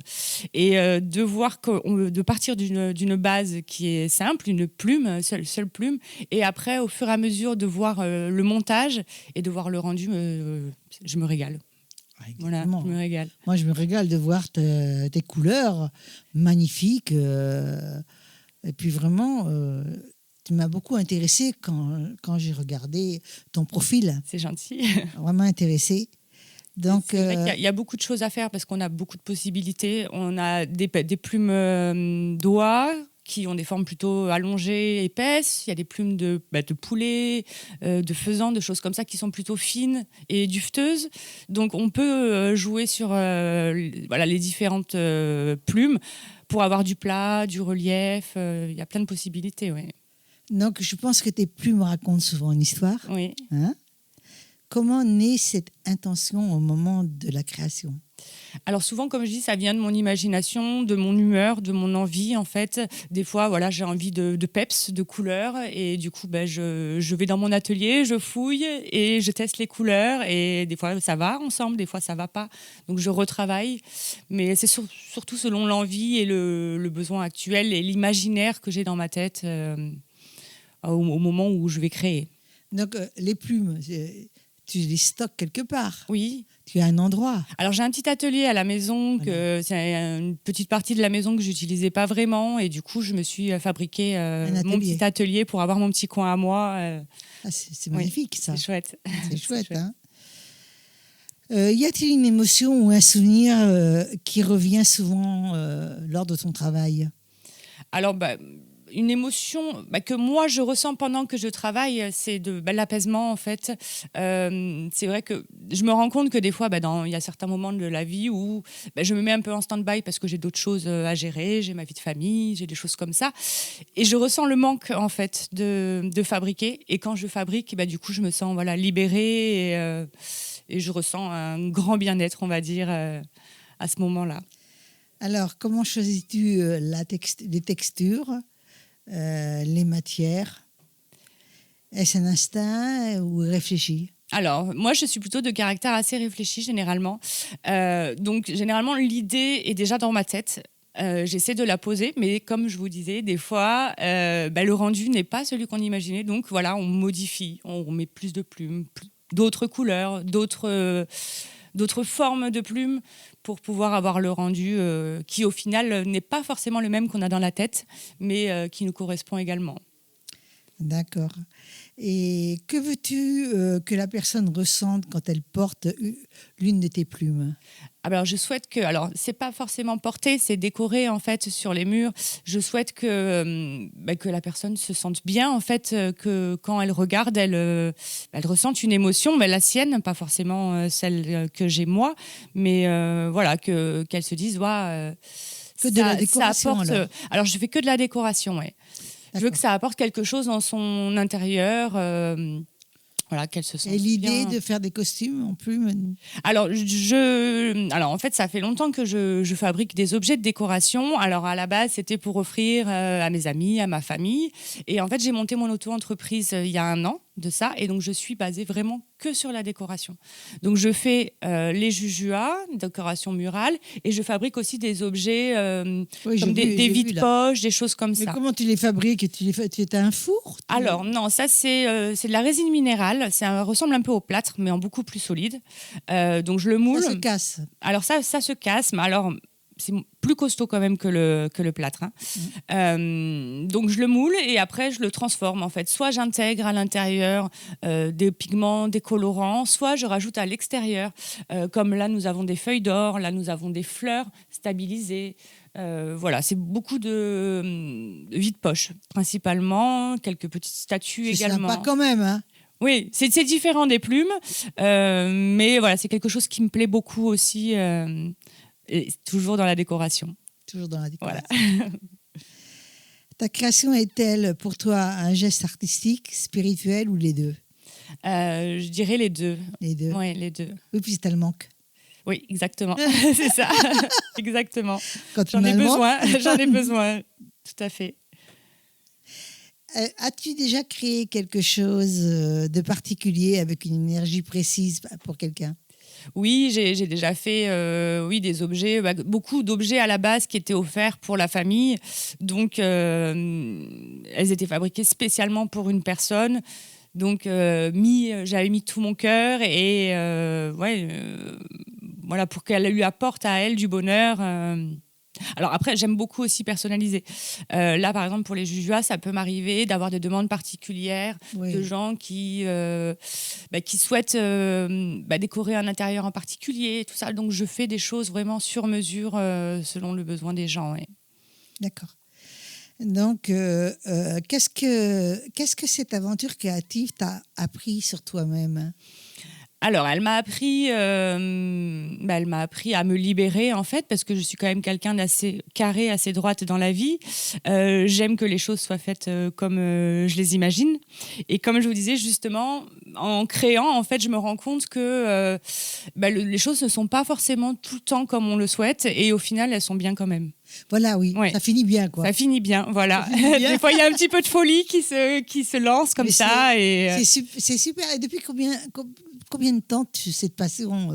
Et de voir de partir d'une base qui est simple, une plume, seule plume, et après, au fur et à mesure, de voir le montage et de voir le rendu, je me régale. Voilà, je me régale. Moi, je me régale de voir tes couleurs magnifiques. Et puis vraiment, tu m'as beaucoup intéressée quand j'ai regardé ton profil. C'est gentil. Vraiment intéressée. Donc, C'est vrai qu'il y a beaucoup de choses à faire parce qu'on a beaucoup de possibilités. On a des plumes d'oie qui ont des formes plutôt allongées, épaisses. Il y a des plumes de poulet, de faisan, de choses comme ça qui sont plutôt fines et duveteuses. Donc on peut jouer sur les différentes plumes pour avoir du plat, du relief. Il y a plein de possibilités, oui. donc, je pense que tes plumes racontent souvent une histoire. Oui. Hein? Comment naît cette intention au moment de la création? Alors souvent, comme je dis, ça vient de mon imagination, de mon humeur, de mon envie en fait. Des fois, voilà, j'ai envie de peps, de couleurs et du coup, je vais dans mon atelier, je fouille et je teste les couleurs et des fois ça va ensemble, des fois ça va pas. Donc je retravaille, mais c'est surtout selon l'envie et le besoin actuel et l'imaginaire que j'ai dans ma tête au moment où je vais créer. Donc, les plumes, tu les stockes quelque part. Oui. Tu as un endroit. Alors j'ai un petit atelier à la maison, c'est une petite partie de la maison que j'utilisais pas vraiment et du coup je me suis fabriqué mon petit atelier pour avoir mon petit coin à moi. C'est magnifique ça. C'est chouette. C'est chouette. Hein. Y a-t-il une émotion ou un souvenir qui revient souvent lors de ton travail? Alors une émotion que moi je ressens pendant que je travaille, c'est de l'apaisement en fait. C'est vrai que je me rends compte que des fois, il y a certains moments de la vie où je me mets un peu en stand-by parce que j'ai d'autres choses à gérer, j'ai ma vie de famille, j'ai des choses comme ça. Et je ressens le manque en fait de fabriquer. Et quand je fabrique, du coup, je me sens libérée et je ressens un grand bien-être, on va dire, à ce moment-là. Alors, comment choisis-tu les textures, les matières? Est-ce un instinct ou réfléchi? Alors, moi, je suis plutôt de caractère assez réfléchi, généralement. Donc, généralement, l'idée est déjà dans ma tête. J'essaie de la poser, mais comme je vous disais, des fois, le rendu n'est pas celui qu'on imaginait. Donc, voilà, on modifie, on met plus de plumes, d'autres couleurs, d'autres formes de plumes pour pouvoir avoir le rendu qui, au final, n'est pas forcément le même qu'on a dans la tête, mais qui nous correspond également. D'accord. Et que veux-tu que la personne ressente quand elle porte l'une de tes plumes? Alors, je souhaite que... Alors, c'est pas forcément porter, c'est décorer, en fait, sur les murs. Je souhaite que la personne se sente bien, en fait, que quand elle regarde, elle ressente une émotion, mais la sienne, pas forcément celle que j'ai moi, mais voilà, qu'elle se dise, que de la décoration, alors, je fais que de la décoration, oui. Je veux que ça apporte quelque chose dans son intérieur, qu'elle se sente bien. Et l'idée de faire des costumes en plumes? Alors, en fait, ça fait longtemps que je fabrique des objets de décoration. Alors, à la base, c'était pour offrir à mes amis, à ma famille. Et en fait, j'ai monté mon auto-entreprise il y a 1 an de ça. Et donc, je suis basée vraiment que sur la décoration. Donc, je fais les jujuas, décoration murale, et je fabrique aussi des objets comme des vides-poches, des choses comme ça. Mais comment tu les fabriques? Tu as un four? Alors, non, ça, c'est de la résine minérale. Ça ressemble un peu au plâtre, mais en beaucoup plus solide. Donc, je le moule. Ça se casse. Alors, ça se casse, mais alors... c'est plus costaud quand même que le plâtre. Hein. Donc, je le moule et après, je le transforme, en fait. Soit j'intègre à l'intérieur des pigments, des colorants, soit je rajoute à l'extérieur. Comme là, nous avons des feuilles d'or, là, nous avons des fleurs stabilisées. C'est beaucoup de vide-poche, principalement. Quelques petites statues également. C'est sympa quand même, hein? Oui, c'est différent des plumes. Mais voilà, c'est quelque chose qui me plaît beaucoup aussi. Et toujours dans la décoration. Toujours dans la décoration. Voilà. Ta création est-elle pour toi un geste artistique, spirituel ou les deux? Je dirais les deux. Les deux. Oui, les deux. Oui, puis c'est le manque. Oui, exactement. C'est ça. Exactement. Quand j'en ai besoin. Tout à fait. As-tu déjà créé quelque chose de particulier avec une énergie précise pour quelqu'un? Oui, j'ai déjà fait des objets, beaucoup d'objets à la base qui étaient offerts pour la famille. Donc, elles étaient fabriquées spécialement pour une personne. Donc, j'avais mis tout mon cœur et pour qu'elle lui apporte à elle du bonheur. Alors après, j'aime beaucoup aussi personnaliser. Là, par exemple, pour les Jujua, ça peut m'arriver d'avoir des demandes particulières Oui. de gens qui souhaitent décorer un intérieur en particulier, tout ça. Donc, je fais des choses vraiment sur mesure selon le besoin des gens. Ouais. D'accord. Donc, qu'est-ce que cette aventure créative t'a appris sur toi-même? Alors, elle m'a appris à me libérer, en fait, parce que je suis quand même quelqu'un d'assez carré, assez droite dans la vie. J'aime que les choses soient faites comme je les imagine. Et comme je vous disais, justement, en créant, en fait, je me rends compte que les choses ne sont pas forcément tout le temps comme on le souhaite. Et au final, elles sont bien quand même. Voilà, oui, Ouais. ça finit bien, quoi. Ça finit bien, voilà. Ça finit bien. Des fois, il y a un petit peu de folie qui se lance comme Mais ça. C'est super. Et depuis combien de temps cette passion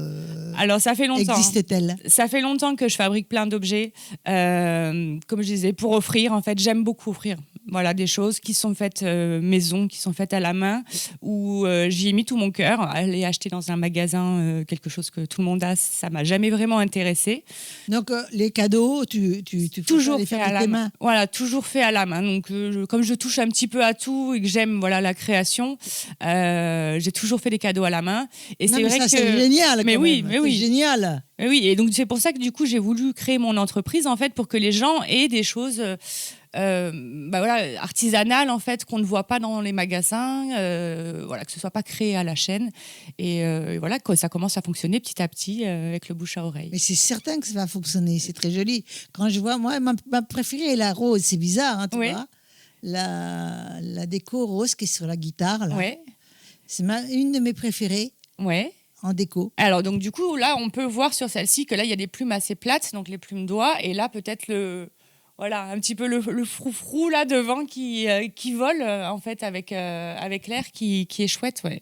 Alors, ça fait longtemps. existe-t-elle? Ça fait longtemps que je fabrique plein d'objets, comme je disais, pour offrir. En fait, j'aime beaucoup offrir. Voilà, des choses qui sont faites maison, qui sont faites à la main, où j'y ai mis tout mon cœur. Aller acheter dans un magasin quelque chose que tout le monde a, ça m'a jamais vraiment intéressée. Donc, les cadeaux, tu Toujours les fait faire à avec la tes main. mains. Voilà, toujours fait à la main. Donc, comme je touche un petit peu à tout et que j'aime la création, j'ai toujours fait des cadeaux à la main. Et Non, c'est mais vrai ça, que c'est génial. Mais quand oui, même. mais oui. C'est génial. Oui, et donc c'est pour ça que du coup j'ai voulu créer mon entreprise en fait pour que les gens aient des choses artisanales en fait qu'on ne voit pas dans les magasins, que ce soit pas créé à la chaîne et voilà que ça commence à fonctionner petit à petit avec le bouche à oreille. Mais c'est certain que ça va fonctionner. C'est très joli. Quand je vois, moi, ma préférée est la rose. C'est bizarre, hein, tu Oui. vois. La déco rose qui est sur la guitare, là. Ouais, C'est une de mes préférées ouais. en déco. Alors donc du coup là on peut voir sur celle-ci que là il y a des plumes assez plates donc les plumes d'oie et là peut-être un petit peu le froufrou là devant qui vole en fait avec l'air qui est chouette, ouais.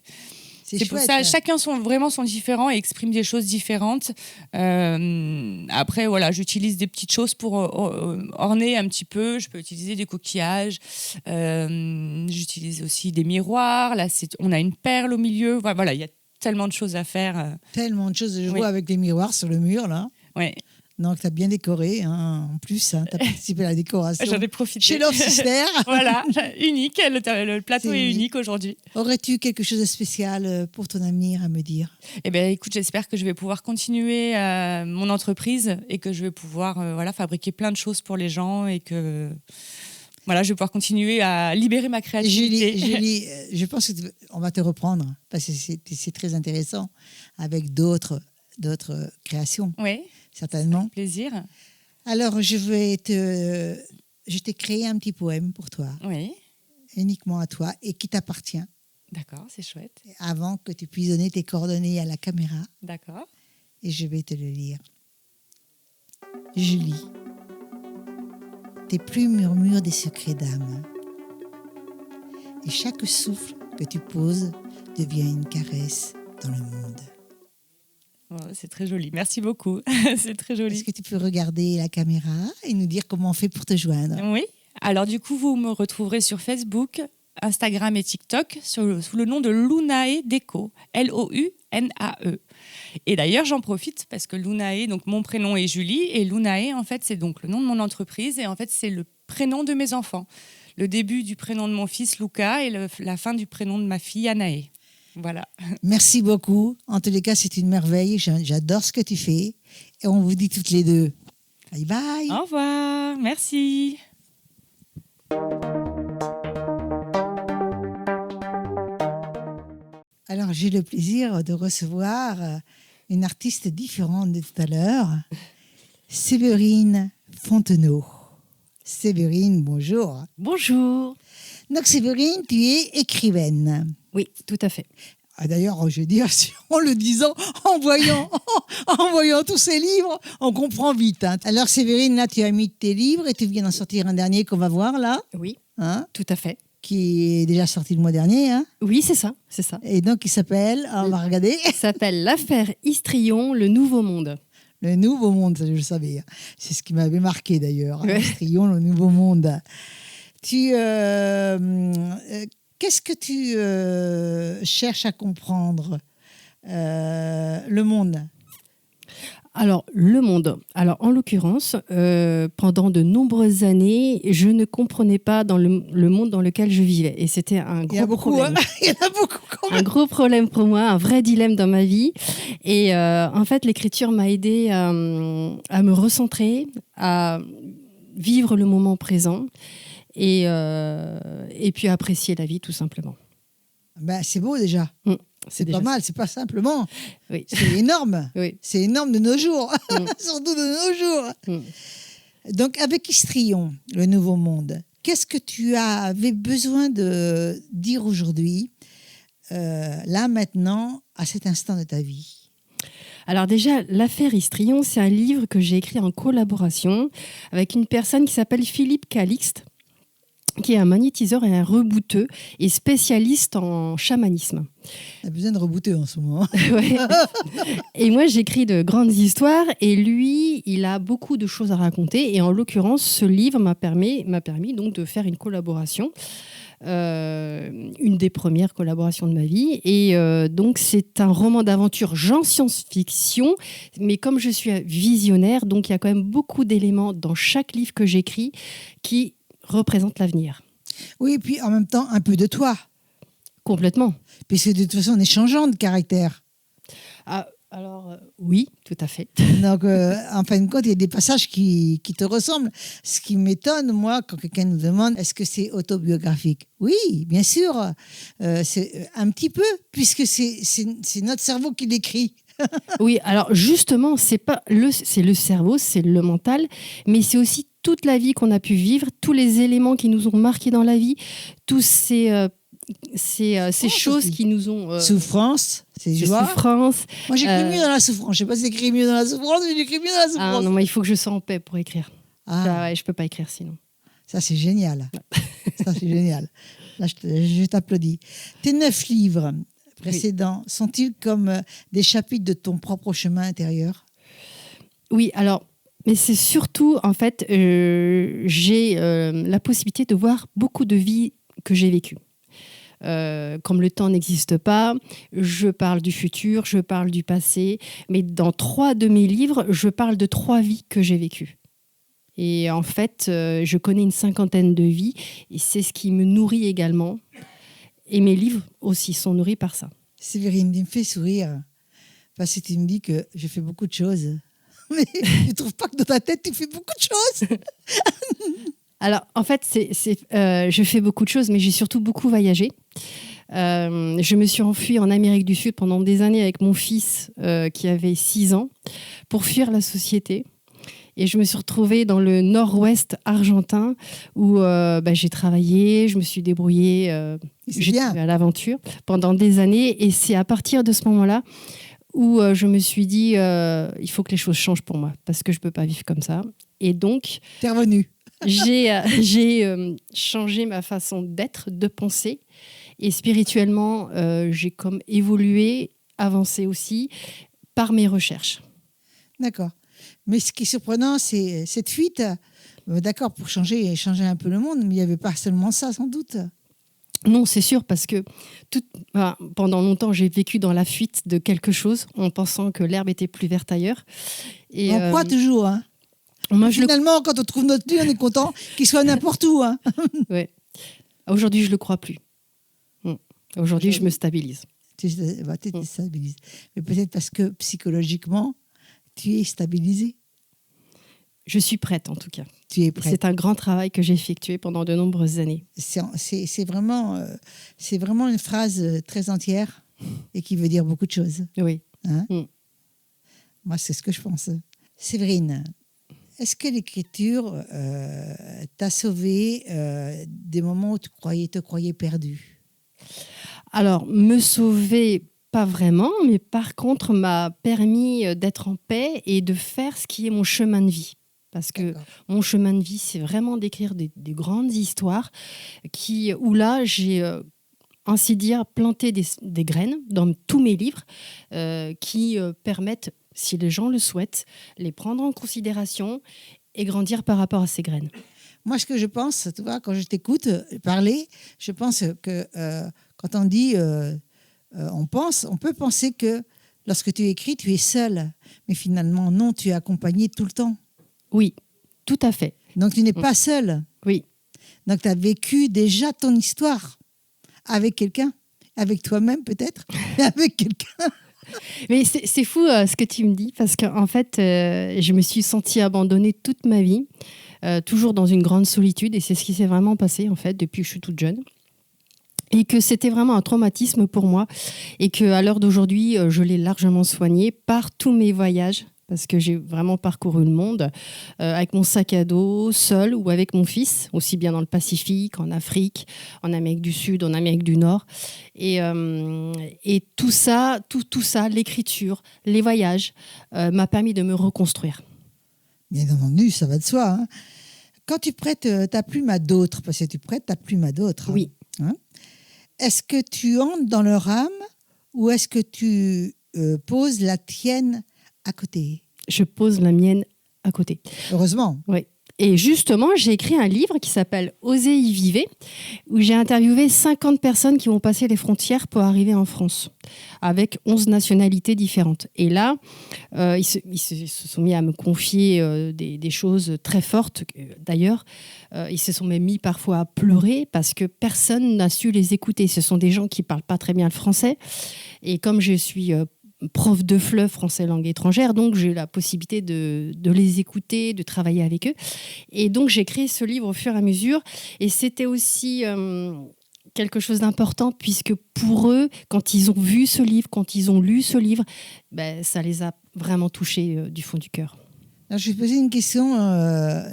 C'est pour chouette. ça, chacun sont différents et expriment des choses différentes. Après, voilà, j'utilise des petites choses pour orner un petit peu. Je peux utiliser des coquillages. J'utilise aussi des miroirs. Là, on a une perle au milieu. Voilà, il y a tellement de choses à faire. Tellement de choses. Je Oui. vois avec les miroirs sur le mur, là. Ouais, Donc, tu as bien décoré. Hein. En plus, tu as participé à la décoration. j'en ai profité. Chez Love Sister. Voilà, unique. Le plateau C'est est unique. unique aujourd'hui. Aurais-tu quelque chose de spécial pour ton avenir à me dire? Eh bien, écoute, j'espère que je vais pouvoir continuer mon entreprise et que je vais pouvoir fabriquer plein de choses pour les gens et que je vais pouvoir continuer à libérer ma créativité. Julie, je pense qu'on va te reprendre parce que c'est très intéressant avec d'autres créations, Oui, certainement. plaisir. Alors, je t'ai créé un petit poème pour toi, Oui, uniquement à toi et qui t'appartient d'accord, c'est chouette. avant que tu puisses donner tes coordonnées à la caméra D'accord. et je vais te le lire. Julie, tes plumes murmurent des secrets d'âme et chaque souffle que tu poses devient une caresse dans le monde. Oh, c'est très joli. Merci beaucoup. C'est très joli. Est-ce que tu peux regarder la caméra et nous dire comment on fait pour te joindre? Oui. Alors du coup, vous me retrouverez sur Facebook, Instagram et TikTok sous le nom de Lunae Déco. L-O-U-N-A-E. Et d'ailleurs, j'en profite parce que Lunae, donc mon prénom est Julie, et Lunae, en fait, c'est donc le nom de mon entreprise, et en fait, c'est le prénom de mes enfants. Le début du prénom de mon fils, Luca, et la fin du prénom de ma fille, Anaë. Voilà. Merci beaucoup. En tous les cas, c'est une merveille. J'adore ce que tu fais. Et on vous dit toutes les deux. Bye bye. Au revoir. Merci. Alors, j'ai le plaisir de recevoir une artiste différente de tout à l'heure, Séverine Fontenot. Séverine, bonjour. Bonjour. Donc, Séverine, tu es écrivaine. Oui, tout à fait. Ah, d'ailleurs, je veux dire, en le disant, en voyant tous ces livres, on comprend vite. Hein. Alors, Séverine, là, tu as mis tes livres et tu viens d'en sortir un dernier qu'on va voir là, Oui, hein, tout à fait. qui est déjà sorti le mois dernier. Hein. Oui, c'est ça, c'est ça. Et donc, il s'appelle, on va regarder, Ça s'appelle L'affaire Histrion, le nouveau monde. Le Nouveau Monde, ça je le savais. Hein. C'est ce qui m'avait marqué d'ailleurs. Ouais. Histrion, le Nouveau Monde. Qu'est-ce que tu cherches à comprendre le monde? Alors, le monde. Alors, en l'occurrence, pendant de nombreuses années, je ne comprenais pas dans le monde dans lequel je vivais. Et c'était un Il y a gros beaucoup, problème. il y en a beaucoup quand même. Un gros problème pour moi, un vrai dilemme dans ma vie. Et en fait, l'écriture m'a aidée à me recentrer, à vivre le moment présent et puis à apprécier la vie, tout simplement. Ben, c'est beau déjà. C'est déjà pas mal, c'est pas simplement. Oui. C'est énorme. Oui. C'est énorme de nos jours, Mm. surtout de nos jours. Mm. Donc, avec Histrion, le Nouveau Monde, qu'est-ce que tu avais besoin de dire aujourd'hui, là, maintenant, à cet instant de ta vie? Alors déjà, l'affaire Histrion, c'est un livre que j'ai écrit en collaboration avec une personne qui s'appelle Philippe Calixte, qui est un magnétiseur et un rebouteux et spécialiste en chamanisme. On a besoin de rebooter en ce moment. Ouais. Et moi, j'écris de grandes histoires et lui, il a beaucoup de choses à raconter. Et en l'occurrence, ce livre m'a permis donc de faire une collaboration, une des premières collaborations de ma vie. Et donc, c'est un roman d'aventure genre science-fiction, mais comme je suis visionnaire, donc il y a quand même beaucoup d'éléments dans chaque livre que j'écris qui représentent l'avenir. Oui, et puis en même temps, un peu de toi. Complètement. Puisque de toute façon, on est changeant de caractère. Ah, alors, oui, tout à fait. Donc, en fin de compte, il y a des passages qui te ressemblent. Ce qui m'étonne, moi, quand quelqu'un nous demande est-ce que c'est autobiographique? Oui, bien sûr. C'est un petit peu, puisque c'est notre cerveau qui l'écrit. Oui, alors justement, c'est le cerveau, c'est le mental, mais c'est aussi toute la vie qu'on a pu vivre, tous les éléments qui nous ont marqués dans la vie, tous ces choses Sophie. qui nous ont... Souffrance, c'est ces joie. souffrances. Moi, j'écris mieux dans la souffrance. Je sais pas si j'écris mieux dans la souffrance, mais j'écris mieux dans la Ah souffrance. non, moi, il faut que je sois en paix pour écrire. Ah, Ah ouais, je peux pas écrire sinon. ça, c'est génial. Ça, c'est génial. Là, je t'applaudis. Tes 9 livres précédents sont-ils comme des chapitres de ton propre chemin intérieur? Oui, alors, mais c'est surtout, en fait, j'ai la possibilité de voir beaucoup de vies que j'ai vécues. Comme le temps n'existe pas, je parle du futur, je parle du passé, mais dans 3 de mes livres, je parle de 3 vies que j'ai vécues. Et en fait, je connais une 50aine de vies, et c'est ce qui me nourrit également. Et mes livres aussi sont nourris par ça. Séverine, tu me fais sourire parce que tu me dis que je fais beaucoup de choses. Mais tu ne trouves pas que dans ta tête, tu fais beaucoup de choses? Alors, en fait, je fais beaucoup de choses, mais j'ai surtout beaucoup voyagé. Je me suis enfuie en Amérique du Sud pendant des années avec mon fils qui avait 6 ans pour fuir la société. Et je me suis retrouvée dans le nord-ouest argentin où j'ai travaillé, je me suis débrouillée, C'est j'étais bien. à l'aventure pendant des années. Et c'est à partir de ce moment-là où je me suis dit, il faut que les choses changent pour moi parce que je ne peux pas vivre comme ça. Et donc, T'es revenu. j'ai changé ma façon d'être, de penser. Et spirituellement, j'ai comme évolué, avancé aussi par mes recherches. D'accord. Mais ce qui est surprenant, c'est cette fuite. D'accord, pour changer un peu le monde, mais il n'y avait pas seulement ça, sans doute. Non, c'est sûr, parce que pendant longtemps, j'ai vécu dans la fuite de quelque chose, en pensant que l'herbe était plus verte ailleurs. Et, On croit toujours. Hein. moi, Finalement, quand on trouve notre lieu, on est content qu'il soit n'importe où. Hein. Ouais. Aujourd'hui, je ne le crois plus. Aujourd'hui, je me stabilise. Tu te stabilises. Mais peut-être parce que psychologiquement, tu es stabilisé. Je suis prête, en tout cas. Tu es prête. C'est un grand travail que j'ai effectué pendant de nombreuses années. C'est vraiment une phrase très entière et qui veut dire beaucoup de choses. Oui. Hein. Moi, c'est ce que je pense. Séverine, est-ce que l'écriture t'a sauvé des moments où tu te croyais perdue? Alors, me sauver, pas vraiment, mais par contre, m'a permis d'être en paix et de faire ce qui est mon chemin de vie. Parce que D'accord. mon chemin de vie, c'est vraiment d'écrire des grandes histoires où là, j'ai, ainsi dire, planté des graines dans tous mes livres qui permettent, si les gens le souhaitent, les prendre en considération et grandir par rapport à ces graines. Moi, ce que je pense, tu vois, quand je t'écoute parler, je pense que quand on dit on peut penser que lorsque tu écris, tu es seul. Mais finalement, non, tu es accompagné tout le temps. Oui, tout à fait. Donc, tu n'es pas seul. Oui. Donc, tu as vécu déjà ton histoire avec quelqu'un, avec toi-même peut-être, mais avec quelqu'un. Mais c'est fou ce que tu me dis, parce qu'en fait, je me suis sentie abandonnée toute ma vie, toujours dans une grande solitude, et c'est ce qui s'est vraiment passé, en fait, depuis que je suis toute jeune. Et que c'était vraiment un traumatisme pour moi, et qu'à l'heure d'aujourd'hui, je l'ai largement soigné par tous mes voyages, parce que j'ai vraiment parcouru le monde avec mon sac à dos, seul ou avec mon fils, aussi bien dans le Pacifique, en Afrique, en Amérique du Sud, en Amérique du Nord. Et tout ça, l'écriture, les voyages, m'a permis de me reconstruire. Bien entendu, ça va de soi. Hein. Quand tu prêtes ta plume à d'autres, parce que tu prêtes ta plume à d'autres, Oui. hein, est-ce que tu entres dans leur âme ou est-ce que tu poses la tienne à côté? Je pose la mienne à côté. Heureusement. Oui. Et justement, j'ai écrit un livre qui s'appelle « Osez y vivre », où j'ai interviewé 50 personnes qui ont passé les frontières pour arriver en France, avec 11 nationalités différentes. Et là, ils se sont mis à me confier des choses très fortes. D'ailleurs, ils se sont même mis parfois à pleurer parce que personne n'a su les écouter. Ce sont des gens qui ne parlent pas très bien le français. Et comme je suis prof de FLE, français langue étrangère, donc j'ai eu la possibilité de les écouter, de travailler avec eux. Et donc j'ai créé ce livre au fur et à mesure. Et c'était aussi quelque chose d'important, puisque pour eux, quand ils ont vu ce livre, quand ils ont lu ce livre, ben, ça les a vraiment touchés du fond du cœur. Alors, je vais poser une question.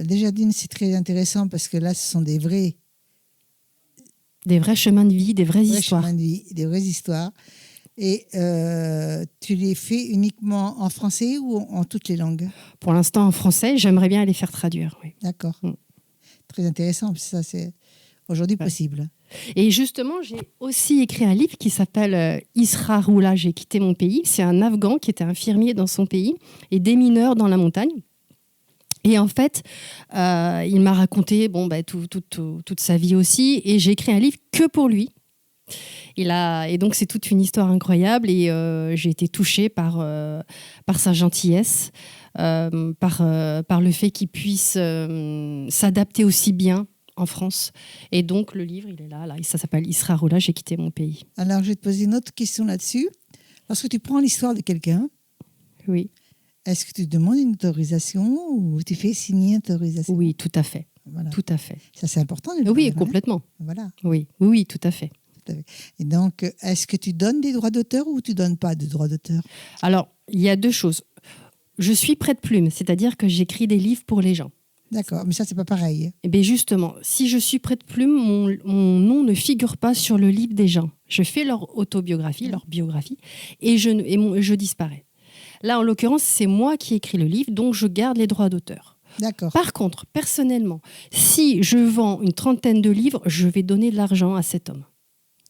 Déjà d'une, c'est très intéressant parce que là, ce sont des vrais chemins de vie, des vraies histoires. chemins de vie, des vraies histoires. Et tu les fais uniquement en français ou en toutes les langues? Pour l'instant en français, j'aimerais bien les faire traduire. Oui. D'accord. Très intéressant, parce que ça c'est aujourd'hui possible. Et justement, j'ai aussi écrit un livre qui s'appelle Isra Roula, j'ai quitté mon pays. C'est un Afghan qui était infirmier dans son pays et démineur dans la montagne. Et en fait, il m'a raconté toute sa vie aussi. Et j'ai écrit un livre que pour lui. Et donc, c'est toute une histoire incroyable. Et j'ai été touchée par sa gentillesse, par le fait qu'il puisse s'adapter aussi bien en France. Et donc, le livre, il est là. Ça s'appelle Isra Roula, j'ai quitté mon pays. Alors, je vais te poser une autre question là-dessus. Lorsque tu prends l'histoire de quelqu'un, oui. Est-ce que tu demandes une autorisation ou tu fais signer une autorisation? Oui, tout à fait. Voilà. Tout à fait. Ça, c'est important de le Oui, faire, complètement. Hein, voilà. Oui, tout à fait. Et donc, est-ce que tu donnes des droits d'auteur ou tu ne donnes pas de droits d'auteur? Alors, il y a deux choses. Je suis prête-plume, c'est-à-dire que j'écris des livres pour les gens. D'accord, mais ça, c'est pas pareil. Eh bien, justement, si je suis prête-plume, mon nom ne figure pas sur le livre des gens. Je fais leur autobiographie, leur biographie, et je disparais. Là, en l'occurrence, c'est moi qui écris le livre, donc je garde les droits d'auteur. D'accord. Par contre, personnellement, si je vends une 30aine de livres, je vais donner de l'argent à cet homme.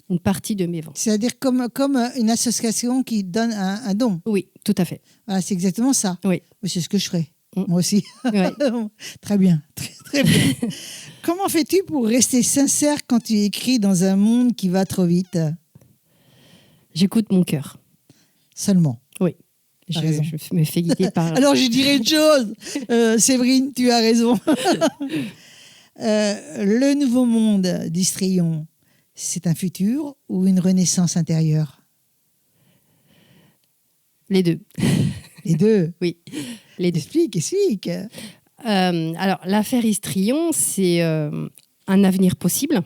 Une partie de mes ventes. C'est-à-dire comme une association qui donne un don. Oui, tout à fait. Voilà, c'est exactement ça. Oui. C'est ce que je ferais. Moi aussi. Ouais. Très bien. Très bien. Comment fais-tu pour rester sincère quand tu écris dans un monde qui va trop vite? J'écoute mon cœur. Seulement. Oui. Raison. Je me fais guider par... Alors, je dirais une chose. Séverine, tu as raison. Le nouveau monde d'Histrion, c'est un futur ou une renaissance intérieure? Les deux. Les deux? Oui, les deux. Explique. Alors, l'affaire Histrion, c'est un avenir possible.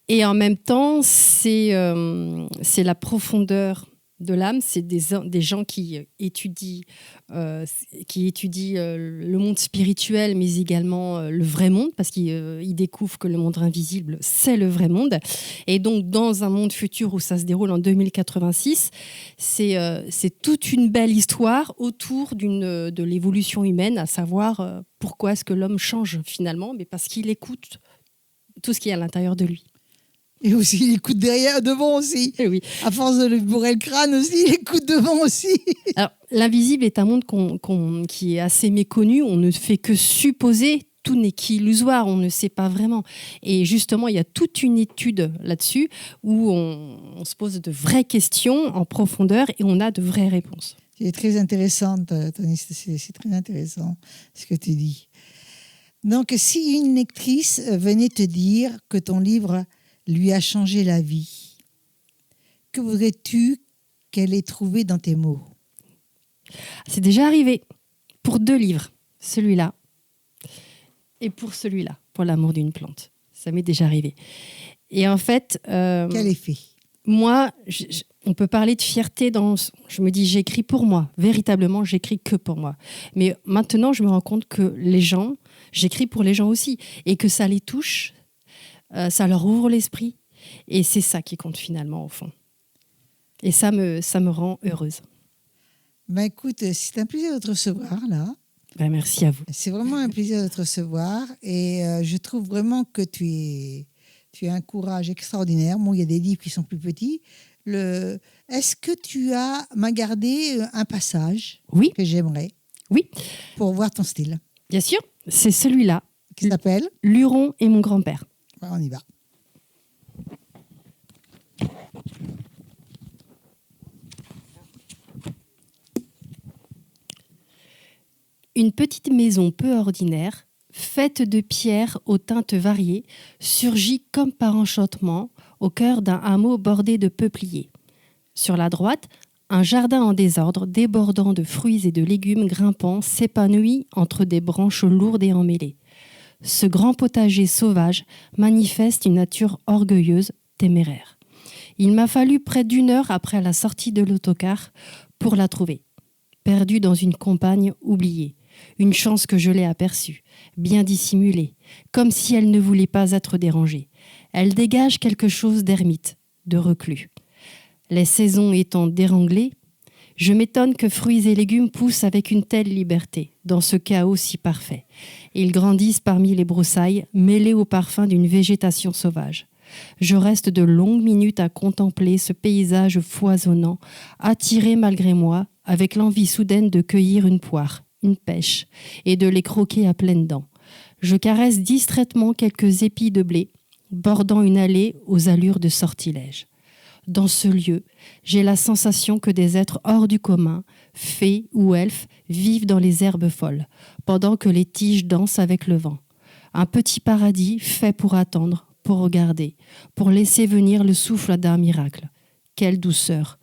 Et en même temps, c'est la profondeur de l'âme. C'est des gens qui étudient le monde spirituel, mais également le vrai monde, parce qu'ils découvrent que le monde invisible, c'est le vrai monde. Et donc, dans un monde futur où ça se déroule en 2086, c'est toute une belle histoire autour de l'évolution humaine, à savoir pourquoi est-ce que l'homme change finalement, mais parce qu'il écoute tout ce qui est à l'intérieur de lui. Et aussi, il écoute devant aussi. Oui. À force de lui bourrer le crâne aussi, il écoute devant aussi. Alors, l'invisible est un monde qui est assez méconnu. On ne fait que supposer tout n'est qu'illusoire, on ne sait pas vraiment. Et justement, il y a toute une étude là-dessus où on se pose de vraies questions en profondeur et on a de vraies réponses. C'est très intéressant, Tony, c'est très intéressant ce que tu dis. Donc, si une lectrice venait te dire que ton livre lui a changé la vie, que voudrais-tu qu'elle ait trouvé dans tes mots? C'est déjà arrivé pour 2 livres, celui-là et pour celui-là, pour l'amour d'une plante. Ça m'est déjà arrivé. Et en fait... Quel effet? Moi, on peut parler de fierté je me dis, j'écris pour moi. Véritablement, j'écris que pour moi. Mais maintenant, je me rends compte que les gens, j'écris pour les gens aussi. Et que ça les touche, ça leur ouvre l'esprit. Et c'est ça qui compte finalement, au fond. Et ça me rend heureuse. Ben écoute, c'est un plaisir de te recevoir, là. Ben, merci à vous. C'est vraiment un plaisir de te recevoir. Et je trouve vraiment que tu as un courage extraordinaire. Bon, il y a des livres qui sont plus petits. Est-ce que tu m'as gardé un passage Oui. que j'aimerais Oui, pour voir ton style? bien sûr. C'est celui-là, Qui s'appelle? Luron et mon grand-père. Ben, on y va. Une petite maison peu ordinaire, faite de pierres aux teintes variées, surgit comme par enchantement au cœur d'un hameau bordé de peupliers. Sur la droite, un jardin en désordre, débordant de fruits et de légumes grimpants, s'épanouit entre des branches lourdes et emmêlées. Ce grand potager sauvage manifeste une nature orgueilleuse, téméraire. Il m'a fallu près d'1 heure après la sortie de l'autocar pour la trouver, perdue dans une campagne oubliée. Une chance que je l'ai aperçue, bien dissimulée, comme si elle ne voulait pas être dérangée. Elle dégage quelque chose d'ermite, de reclus. Les saisons étant déranglées, je m'étonne que fruits et légumes poussent avec une telle liberté, dans ce chaos si parfait. Ils grandissent parmi les broussailles, mêlés au parfum d'une végétation sauvage. Je reste de longues minutes à contempler ce paysage foisonnant, attiré malgré moi, avec l'envie soudaine de cueillir une poire, une pêche, et de les croquer à pleines dents. Je caresse distraitement quelques épis de blé, bordant une allée aux allures de sortilège. Dans ce lieu, j'ai la sensation que des êtres hors du commun, fées ou elfes, vivent dans les herbes folles, pendant que les tiges dansent avec le vent. Un petit paradis fait pour attendre, pour regarder, pour laisser venir le souffle d'un miracle. Quelle douceur,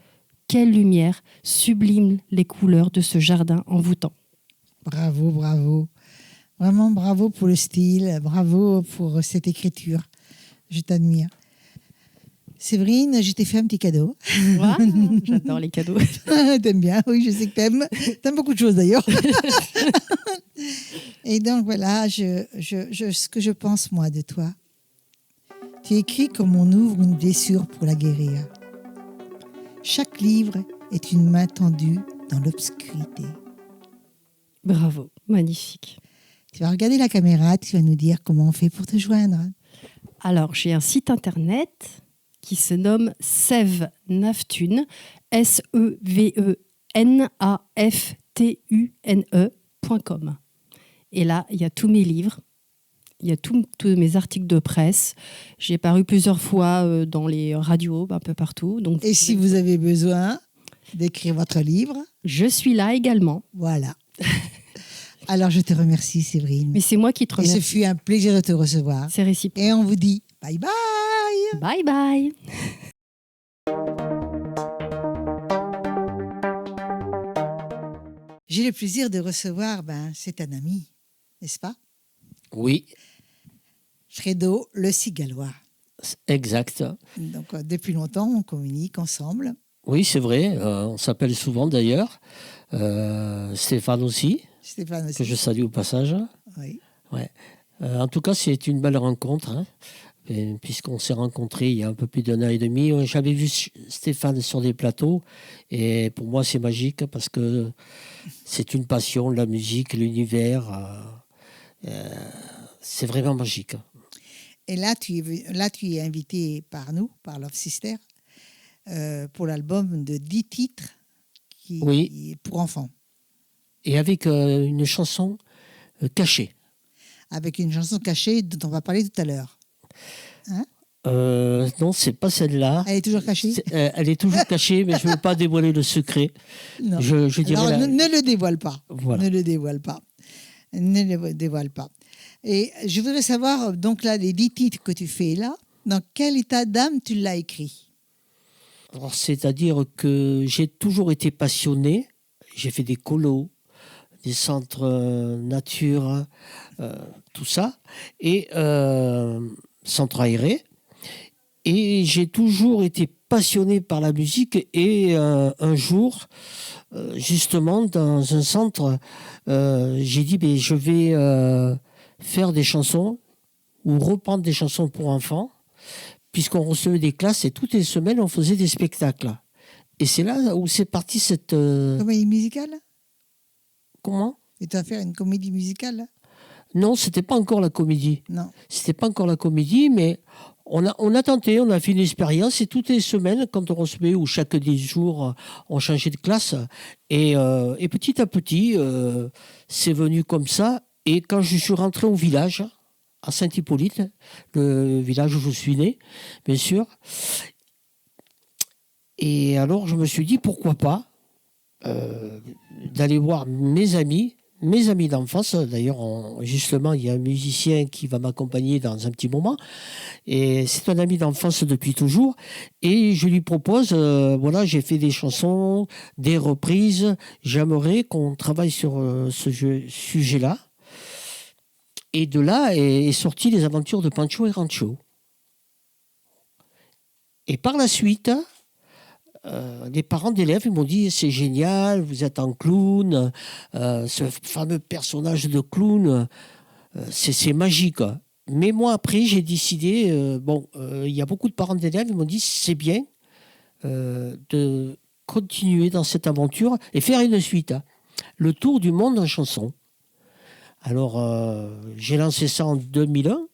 quelle lumière sublime les couleurs de ce jardin envoûtant. Bravo, bravo. Vraiment bravo pour le style, bravo pour cette écriture. Je t'admire. Séverine, je t'ai fait un petit cadeau. Wow, j'adore les cadeaux. T'aimes bien, oui, je sais que t'aimes. T'aimes beaucoup de choses d'ailleurs. Et donc voilà, ce que je pense moi de toi. Tu écris comme on ouvre une blessure pour la guérir. Chaque livre est une main tendue dans l'obscurité. Bravo, magnifique. Tu vas regarder la caméra, tu vas nous dire comment on fait pour te joindre. Alors, j'ai un site internet qui se nomme Sève Naftune, SEVENAFTUNE.com. Et là, il y a tous mes livres, il y a tous mes articles de presse. J'ai paru plusieurs fois dans les radios, un peu partout. Donc, Et si vous avez besoin d'écrire votre livre, je suis là également. voilà. Alors, je te remercie, Séverine. Mais c'est moi qui te Et remercie. ce fut un plaisir de te recevoir. C'est réciproque. Et on vous dit bye bye. Bye bye. J'ai le plaisir de recevoir, c'est un ami, n'est-ce pas? Oui, Fredo le Cigalois. exact. Donc, depuis longtemps, on communique ensemble. Oui, c'est vrai. On s'appelle souvent d'ailleurs. Stéphane aussi, Stéphane aussi. que je salue au passage. Oui. Ouais. En tout cas, c'est une belle rencontre, hein, puisqu'on s'est rencontrés il y a un peu plus d'1 an et demi. J'avais vu Stéphane sur des plateaux et pour moi, c'est magique parce que c'est une passion, la musique, l'univers. C'est vraiment magique. Et là, tu es invité par nous, par Love Sister, pour l'album de 10 titres Oui. pour enfants. Et avec une chanson cachée. avec une chanson cachée dont on va parler tout à l'heure. Non, c'est pas celle-là. Elle est toujours cachée? Elle est toujours cachée, mais je ne veux pas dévoiler le secret. Non. Je dirais Alors, ne le dévoile pas. Voilà. Ne le dévoile pas. Ne le dévoile pas. Et je voudrais savoir, donc là, les 10 titres que tu fais là, dans quel état d'âme tu l'as écrit? Alors, c'est-à-dire que j'ai toujours été passionné. J'ai fait des colos, des centres nature, tout ça, et centres aérés. Et j'ai toujours été passionné par la musique. Et un jour, justement, dans un centre, j'ai dit, je vais faire des chansons ou reprendre des chansons pour enfants, puisqu'on recevait des classes et toutes les semaines, on faisait des spectacles. Et c'est là où c'est parti cette... Comédie musicale? Comment? Et tu vas faire une comédie musicale là? Non, c'était pas encore la comédie. Non. C'était pas encore la comédie, mais on a tenté, on a fait une expérience et toutes les semaines, quand on recevait ou chaque 10 jours, on changeait de classe. Et petit à petit, c'est venu comme ça. Et quand je suis rentré au village, à Saint-Hippolyte, le village où je suis né, bien sûr, et alors je me suis dit, pourquoi pas d'aller voir mes amis d'enfance. D'ailleurs, justement, il y a un musicien qui va m'accompagner dans un petit moment. Et c'est un ami d'enfance depuis toujours. Et je lui propose, voilà, j'ai fait des chansons, des reprises. J'aimerais qu'on travaille sur ce sujet-là. Et de là est sorti les aventures de Pancho et Rancho. Et par la suite... les parents d'élèves m'ont dit c'est génial, vous êtes un clown, ce fameux personnage de clown, c'est magique. Mais moi après j'ai décidé, il y a beaucoup de parents d'élèves qui m'ont dit c'est bien de continuer dans cette aventure et faire une suite, le tour du monde en chanson. Alors j'ai lancé ça en 2001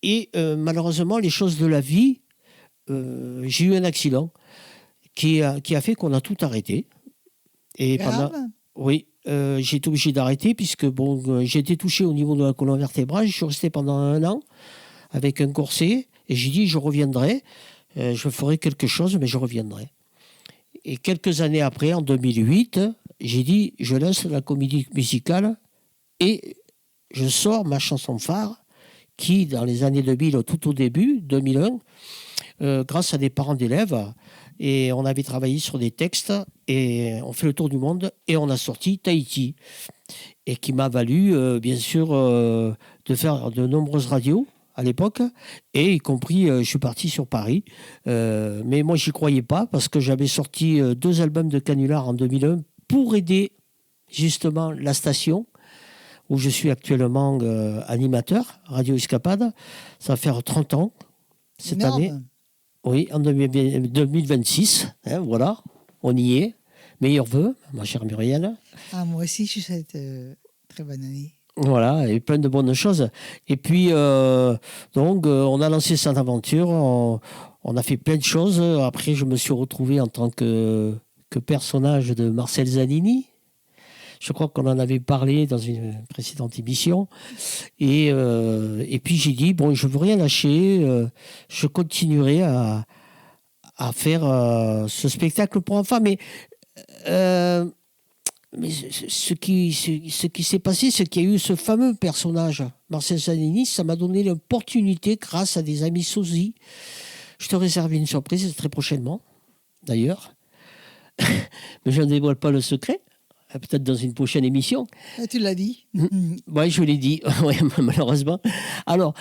et malheureusement les choses de la vie, j'ai eu un accident qui a fait qu'on a tout arrêté. Et oui, j'ai été obligé d'arrêter puisque j'ai été touché au niveau de la colonne vertébrale. Je suis resté pendant 1 an avec un corset et j'ai dit je reviendrai, je ferai quelque chose, mais je reviendrai. Et quelques années après, en 2008, j'ai dit je lance la comédie musicale et je sors ma chanson phare qui, dans les années 2000, tout au début, 2001, grâce à des parents d'élèves, et on avait travaillé sur des textes et on fait le tour du monde et on a sorti Tahiti et qui m'a valu bien sûr de faire de nombreuses radios à l'époque et y compris je suis parti sur Paris mais moi j'y croyais pas parce que j'avais sorti 2 albums de canulars en 2001 pour aider justement la station où je suis actuellement animateur Radio Escapade. Ça va faire 30 ans cette Énorme. année. Oui, en 2026, voilà, on y est. Meilleurs vœux, ma chère Muriel. Ah, moi aussi, je souhaite très bonne année. Voilà, et plein de bonnes choses. Et puis, on a lancé cette aventure, on a fait plein de choses. Après, je me suis retrouvé en tant que personnage de Marcel Zanini. Je crois qu'on en avait parlé dans une précédente émission. Et puis j'ai dit, je ne veux rien lâcher. Je continuerai à faire ce spectacle pour enfants. Mais ce qui s'est passé, c'est qu'il y a eu ce fameux personnage, Marcel Zanini. Ça m'a donné l'opportunité, grâce à des amis sosie. Je te réserve une surprise très prochainement, d'ailleurs. Mais je ne dévoile pas le secret. Peut-être dans une prochaine émission. Tu l'as dit. Oui, je l'ai dit, ouais, malheureusement. Alors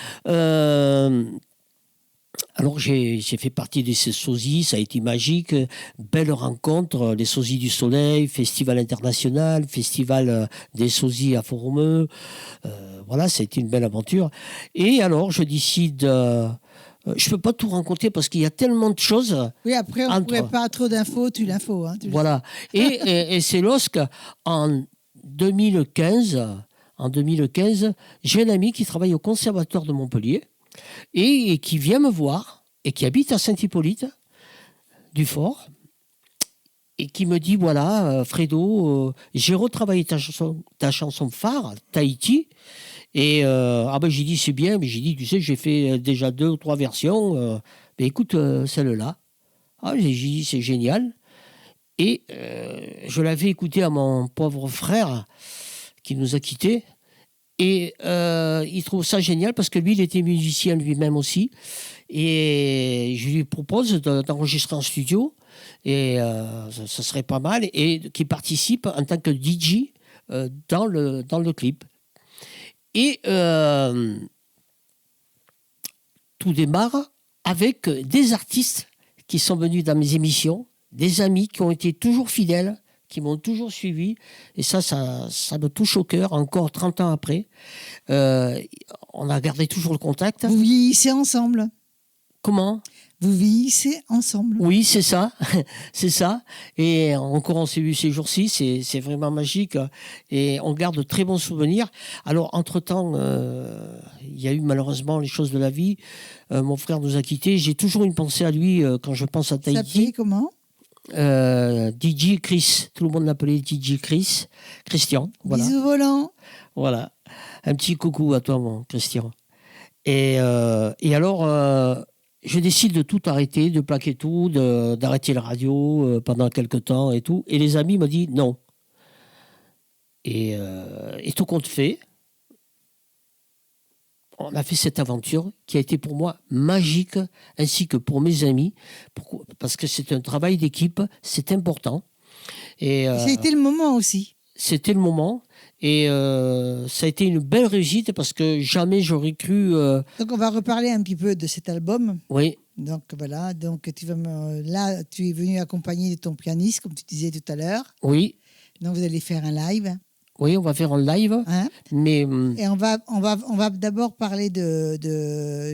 j'ai fait partie de ces sosies, ça a été magique. Belle rencontre, les sosies du soleil, festival international, festival des sosies à Formeux. Voilà, ça a été une belle aventure. Et alors, je décide... je ne peux pas tout raconter parce qu'il y a tellement de choses. Oui, après, on ne pourrait pas trop d'infos, l'info. Hein, voilà. Et c'est lorsque, en 2015, j'ai un ami qui travaille au Conservatoire de Montpellier et qui vient me voir et qui habite à Saint-Hippolyte du Fort et qui me dit, voilà, Fredo, j'ai retravaillé ta chanson phare, Tahiti, Et j'ai dit c'est bien, mais j'ai dit tu sais j'ai fait déjà 2 ou 3 versions. Mais écoute celle-là. J'ai dit c'est génial. Et je l'avais écouté à mon pauvre frère qui nous a quittés. Et il trouve ça génial parce que lui, il était musicien lui-même aussi. Et je lui propose d'enregistrer en studio. Et ça serait pas mal. Et qu'il participe en tant que DJ dans le clip. Et tout démarre avec des artistes qui sont venus dans mes émissions, des amis qui ont été toujours fidèles, qui m'ont toujours suivi. Et ça me touche au cœur, encore 30 ans après. On a gardé toujours le contact. Vous vieillissez ensemble. Comment ? Vous vieillissez ensemble. Oui, c'est ça. C'est ça. Et encore, on s'est vu ces jours-ci. C'est vraiment magique. Et on garde de très bons souvenirs. Alors, entre-temps, il y a eu malheureusement les choses de la vie. Mon frère nous a quittés. J'ai toujours une pensée à lui quand je pense à Ça s'appelait Tahiti. comment ? DJ Chris. Tout le monde l'appelait DJ Chris. Christian. Voilà. Bisous volants. Voilà. Un petit coucou à toi, mon Christian. Et alors, je décide de tout arrêter, de plaquer tout, d'arrêter la radio pendant quelques temps et tout. Et les amis m'ont dit non. Et tout compte fait, on a fait cette aventure qui a été pour moi magique, ainsi que pour mes amis, parce que c'est un travail d'équipe, c'est important. Et Ça a été le moment aussi. c'était le moment. Et ça a été une belle réussite parce que jamais j'aurais cru. Donc on va reparler un petit peu de cet album. Oui, Donc voilà, donc là tu es venu accompagné de ton pianiste, comme tu disais tout à l'heure. oui, Donc vous allez faire un live. oui, on va faire un live. Hein, Mais et on va d'abord parler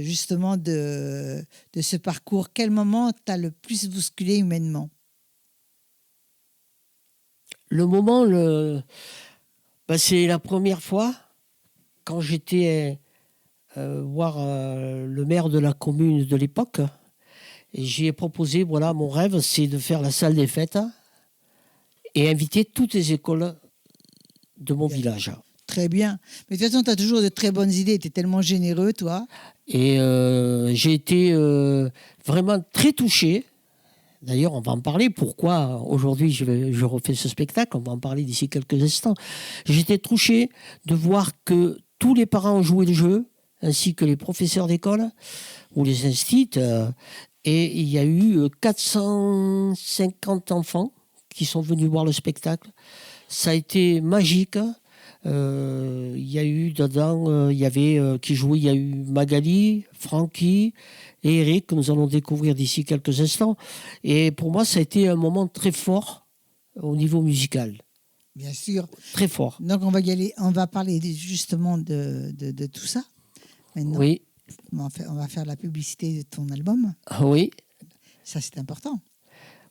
justement de ce parcours. Quel moment t'as le plus bousculé humainement ? le moment, c'est la première fois quand j'étais voir le maire de la commune de l'époque. Et j'ai proposé, voilà, mon rêve, c'est de faire la salle des fêtes et inviter toutes les écoles de mon village. Très bien. Mais de toute façon, tu as toujours de très bonnes idées. Tu es tellement généreux, toi. Et j'ai été vraiment très touché. D'ailleurs, on va en parler. Pourquoi aujourd'hui je refais ce spectacle ? On va en parler d'ici quelques instants. J'étais touché de voir que tous les parents ont joué le jeu, ainsi que les professeurs d'école ou les instituts. Et il y a eu 450 enfants qui sont venus voir le spectacle. Ça a été magique. Il y a eu dedans, il y avait qui jouait, il y a eu Magali, Francky et Eric, que nous allons découvrir d'ici quelques instants. Et pour moi, ça a été un moment très fort au niveau musical. Bien sûr. Très fort. Donc on va y aller. On va parler justement de tout ça. Maintenant, Oui, on va faire la publicité de ton album. oui, Ça, c'est important.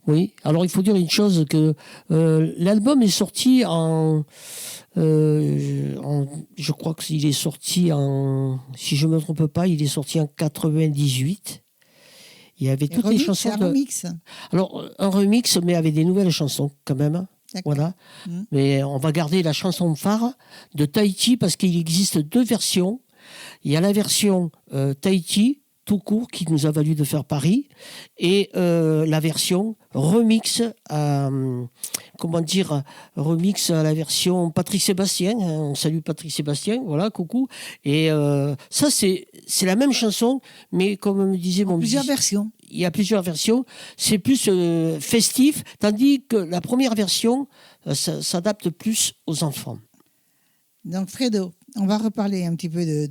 oui. Alors, il faut dire une chose, que l'album est sorti je crois qu'il est sorti si je ne me trompe pas, il est sorti en 98. Il y avait toutes les chansons. C'est un remix. Alors, un remix, mais avec des nouvelles chansons quand même. D'accord. Voilà. Mmh. Mais on va garder la chanson phare de Tahiti parce qu'il existe 2 versions. Il y a la version Tahiti, tout court, qui nous a valu de faire Paris, et la version remix remix à la version Patrick Sébastien. On salue Patrick Sébastien, voilà, coucou. Et ça, c'est la même chanson, mais comme me disait mon Plusieurs musicien, versions. il y a plusieurs versions. C'est plus festif, tandis que la première version s'adapte plus aux enfants. Donc Fredo, on va reparler un petit peu de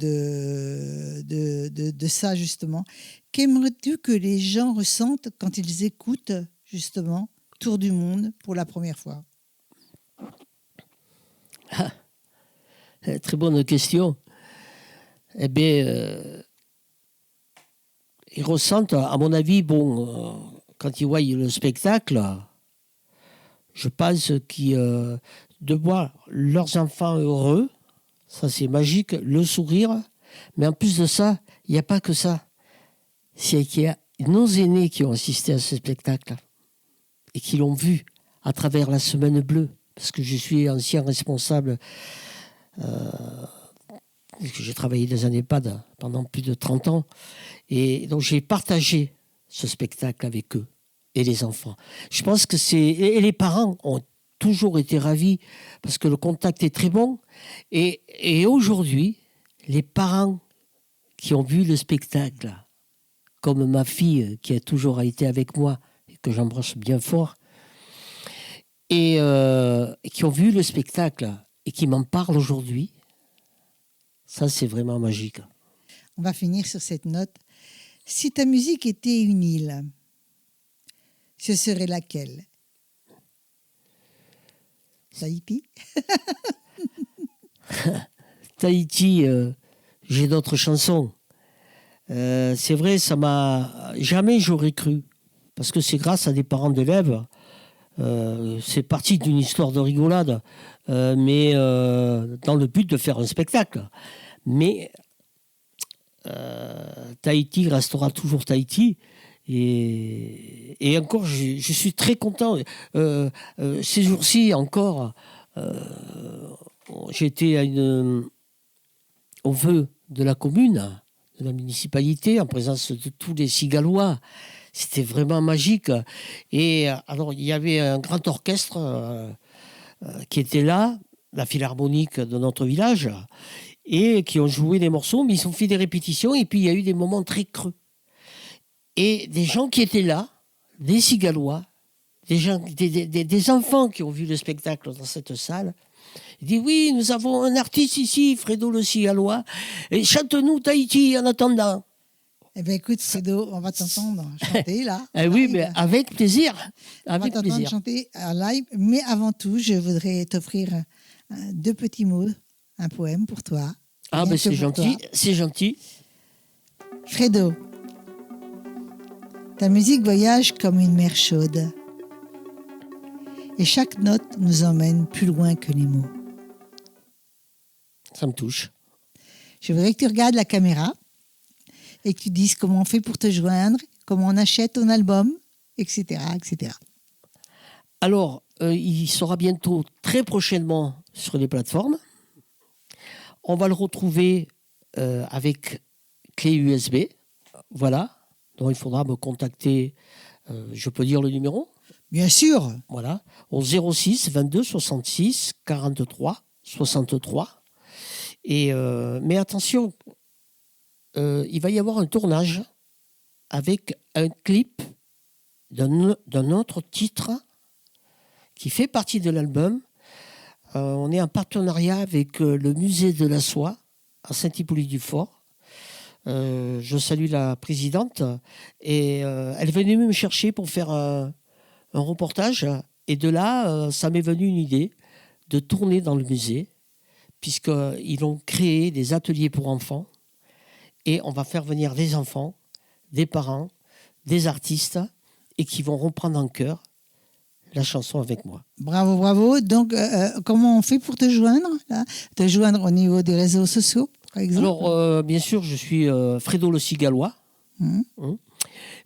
ça justement. Qu'aimerais-tu que les gens ressentent quand ils écoutent justement Tour du Monde pour la première fois ? Très bonne question. Eh bien, ils ressentent, à mon avis, quand ils voient le spectacle, je pense qu'ils de voir leurs enfants heureux, ça c'est magique, le sourire, mais en plus de ça, il n'y a pas que ça. C'est qu'il y a nos aînés qui ont assisté à ce spectacle et qui l'ont vu à travers la Semaine Bleue, parce que je suis ancien responsable j'ai travaillé dans un EHPAD pendant plus de 30 ans. Et donc, j'ai partagé ce spectacle avec eux et les enfants. Je pense que et les parents ont toujours été ravis parce que le contact est très bon. Et aujourd'hui, les parents qui ont vu le spectacle, comme ma fille qui a toujours été avec moi et que j'embrasse bien fort, et qui ont vu le spectacle et qui m'en parlent aujourd'hui, ça c'est vraiment magique. On va finir sur cette note. Si ta musique était une île, ce serait laquelle? Tahiti? Tahiti, j'ai d'autres chansons. C'est vrai, ça m'a... Jamais j'aurais cru. Parce que c'est grâce à des parents d'élèves. C'est parti d'une histoire de rigolade, mais dans le but de faire un spectacle. Mais Tahiti restera toujours Tahiti. Et encore, je suis très content. Ces jours-ci encore, j'étais au vœu de la commune, de la municipalité, en présence de tous les Cigalois. C'était vraiment magique. Et alors, il y avait un grand orchestre qui était là, la philharmonique de notre village, et qui ont joué des morceaux, mais ils ont fait des répétitions, et puis il y a eu des moments très creux. Et des gens qui étaient là, des Cigalois, des enfants qui ont vu le spectacle dans cette salle, ils disent oui, nous avons un artiste ici, Fredo le Cigalois, et chante-nous Tahiti en attendant. Eh bien, écoute, Fredo, on va t'entendre chanter là. Oui, mais avec plaisir. On va t'entendre chanter en live. Mais avant tout, je voudrais t'offrir 2 petits mots, un poème pour toi. Ah, ben c'est gentil, c'est gentil. Fredo, ta musique voyage comme une mer chaude. Et chaque note nous emmène plus loin que les mots. Ça me touche. Je voudrais que tu regardes la caméra et que tu dises comment on fait pour te joindre, comment on achète ton album, etc. etc. Alors, il sera bientôt, très prochainement, sur les plateformes. On va le retrouver avec clé USB. Voilà. Donc, il faudra me contacter. Je peux dire le numéro ? Bien sûr. Voilà. Au 06 22 66 43 63. Mais attention, il va y avoir un tournage avec un clip d'un autre titre qui fait partie de l'album. On est en partenariat avec le musée de la soie à Saint-Hippolyte-du-Fort. Je salue la présidente et elle est venue me chercher pour faire un reportage. Et de là, ça m'est venu une idée de tourner dans le musée, puisqu'ils ont créé des ateliers pour enfants. Et on va faire venir des enfants, des parents, des artistes, et qui vont reprendre en chœur la chanson avec moi. Bravo, bravo. Donc, comment on fait pour te joindre là ? Te joindre au niveau des réseaux sociaux, par exemple ? Alors, bien sûr, je suis Fredo le Cigalois.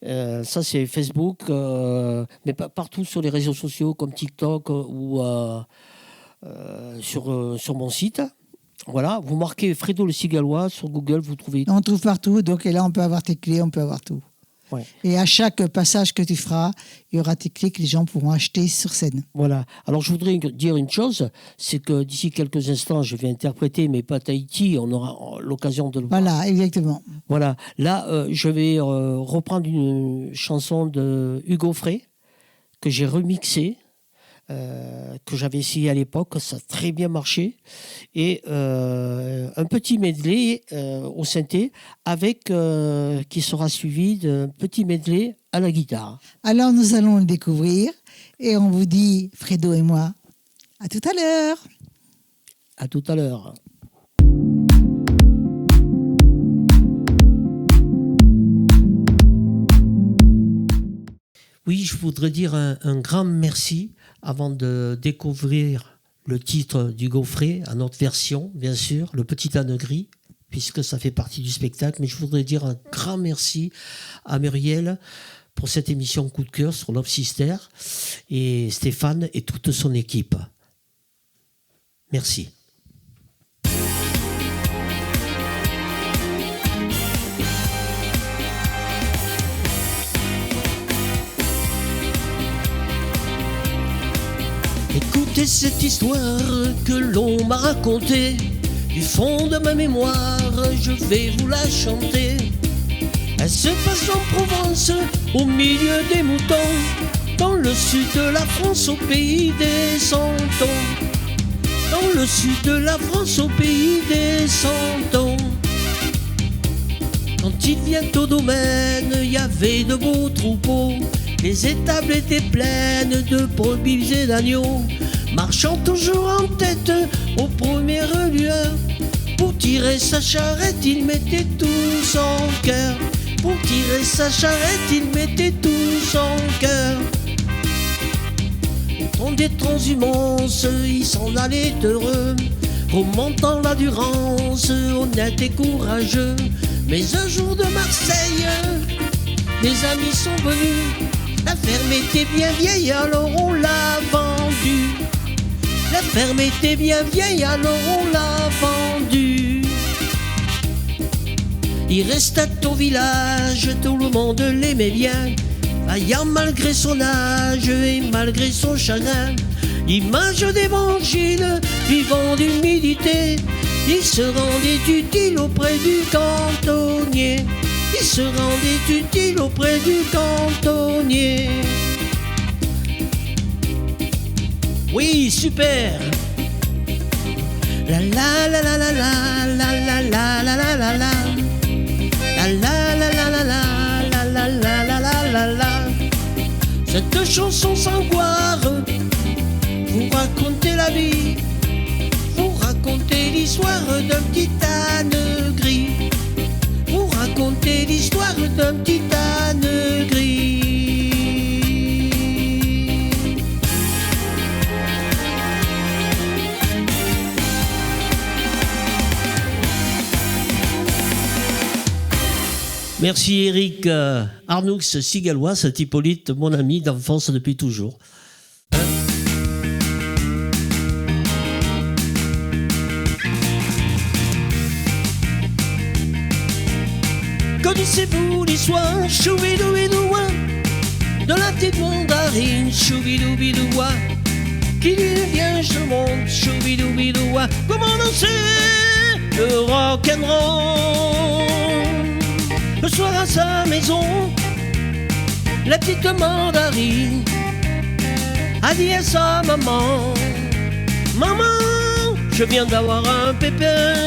Ça, c'est Facebook, mais pas partout sur les réseaux sociaux comme TikTok ou sur mon site. Voilà, vous marquez Fredo le Cigalois sur Google, vous trouvez. On trouve partout, donc et là on peut avoir tes clés, on peut avoir tout. Ouais. Et à chaque passage que tu feras, il y aura tes clés que les gens pourront acheter sur scène. Voilà. Alors je voudrais dire une chose, c'est que d'ici quelques instants, je vais interpréter, mais pas Tahiti, on aura l'occasion de le voir. Voilà, exactement. Voilà. Là, je vais reprendre une chanson de Hugo Frey que j'ai remixée. Que j'avais essayé à l'époque, ça a très bien marché, et un petit medley au synthé avec qui sera suivi d'un petit medley à la guitare. Alors nous allons le découvrir et on vous dit, Fredo et moi, à tout à l'heure. À tout à l'heure. Oui, je voudrais dire un grand merci avant de découvrir le titre d'Hugo Frey, à notre version, bien sûr, Le Petit Âne Gris, puisque ça fait partie du spectacle. Mais je voudrais dire un grand merci à Muriel pour cette émission Coup de cœur sur Love Sister et Stéphane et toute son équipe. Merci. Écoutez cette histoire que l'on m'a racontée. Du fond de ma mémoire, je vais vous la chanter. Elle se passe en Provence, au milieu des moutons, dans le sud de la France, au pays des Santons. Dans le sud de la France, au pays des Santons. Quand il vient au domaine, il y avait de beaux troupeaux. Les étables étaient pleines de brebis et d'agneaux, marchant toujours en tête aux premières lueurs. Pour tirer sa charrette, il mettait tout son cœur. Pour tirer sa charrette, il mettait tout son cœur. Au temps des transhumances, il s'en allait heureux, remontant la Durance, honnête et courageux. Mais un jour de Marseille, des amis sont venus. La ferme était bien vieille, alors on l'a vendue. La ferme était bien vieille, alors on l'a vendue. Il restait au village, tout le monde l'aimait bien, vaillant malgré son âge et malgré son chagrin. Image d'évangile, vivant d'humilité, il se rendait utile auprès du cantonnier. Il se rendait utile auprès du cantonnier. Oui, super. La la la la la la la la la la la la la. La la la la la la la la la la la la. Cette chanson sans gloire vous racontez la vie, vous racontez l'histoire d'un petit âne gris. Vous racontez l'histoire d'un petit âne gris. Merci Eric Arnoux Sigalois, cet Hippolyte, mon ami d'enfance depuis toujours. Connaissez-vous l'histoire choubidoubidouwa de la petite mandarine choubidoubidouwa qui vient je monte choubidoubidouwa? Comment danser le rock'n'roll? Le soir à sa maison, la petite mandarine a dit à sa maman: maman, je viens d'avoir un pépin.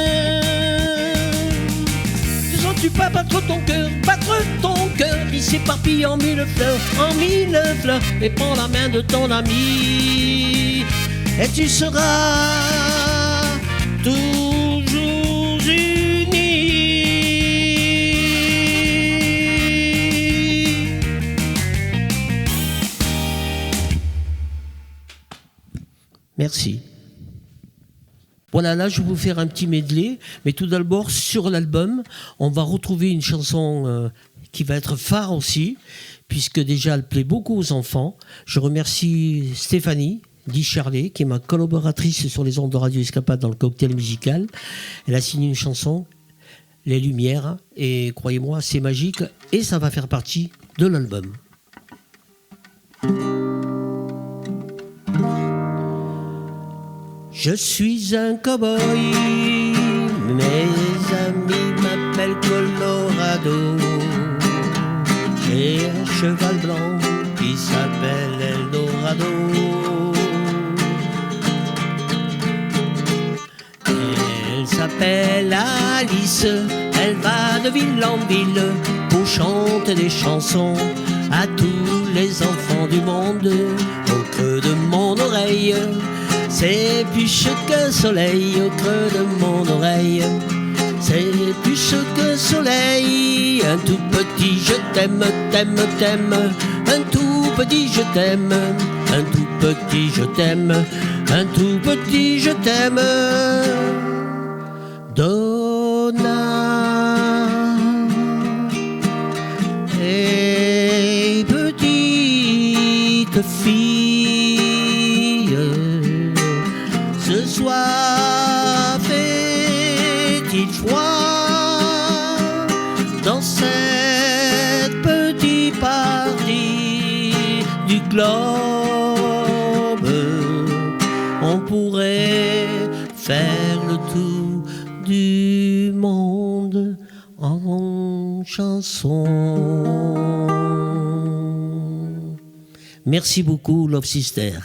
Ne sens-tu pas battre ton cœur, il s'éparpille en mille fleurs, et prends la main de ton ami, et tu seras toujours unis. Merci. Voilà, là je vais vous faire un petit medley, mais tout d'abord sur l'album, on va retrouver une chanson qui va être phare aussi, puisque déjà elle plaît beaucoup aux enfants. Je remercie Stéphanie dit Charlet, qui est ma collaboratrice sur les ondes de Radio Escapade dans le cocktail musical. Elle a signé une chanson, Les Lumières, et croyez-moi, c'est magique, et ça va faire partie de l'album. Je suis un cow-boy, mes amis m'appellent Colorado. J'ai un cheval blanc qui s'appelle Eldorado. Elle s'appelle Alice, elle va de ville en ville pour chanter des chansons à tous les enfants du monde. Au creux de mon oreille, c'est plus qu'un soleil. Au creux de mon oreille, c'est plus qu'un soleil. Un tout petit je t'aime, t'aime, t'aime. Un tout petit je t'aime. Un tout petit je t'aime. Un tout petit je t'aime. Donna. Et petite fille, ce soir fait-il froid dans cette petite partie du globe? faire le tour du monde en chanson. Merci beaucoup, Love Sister.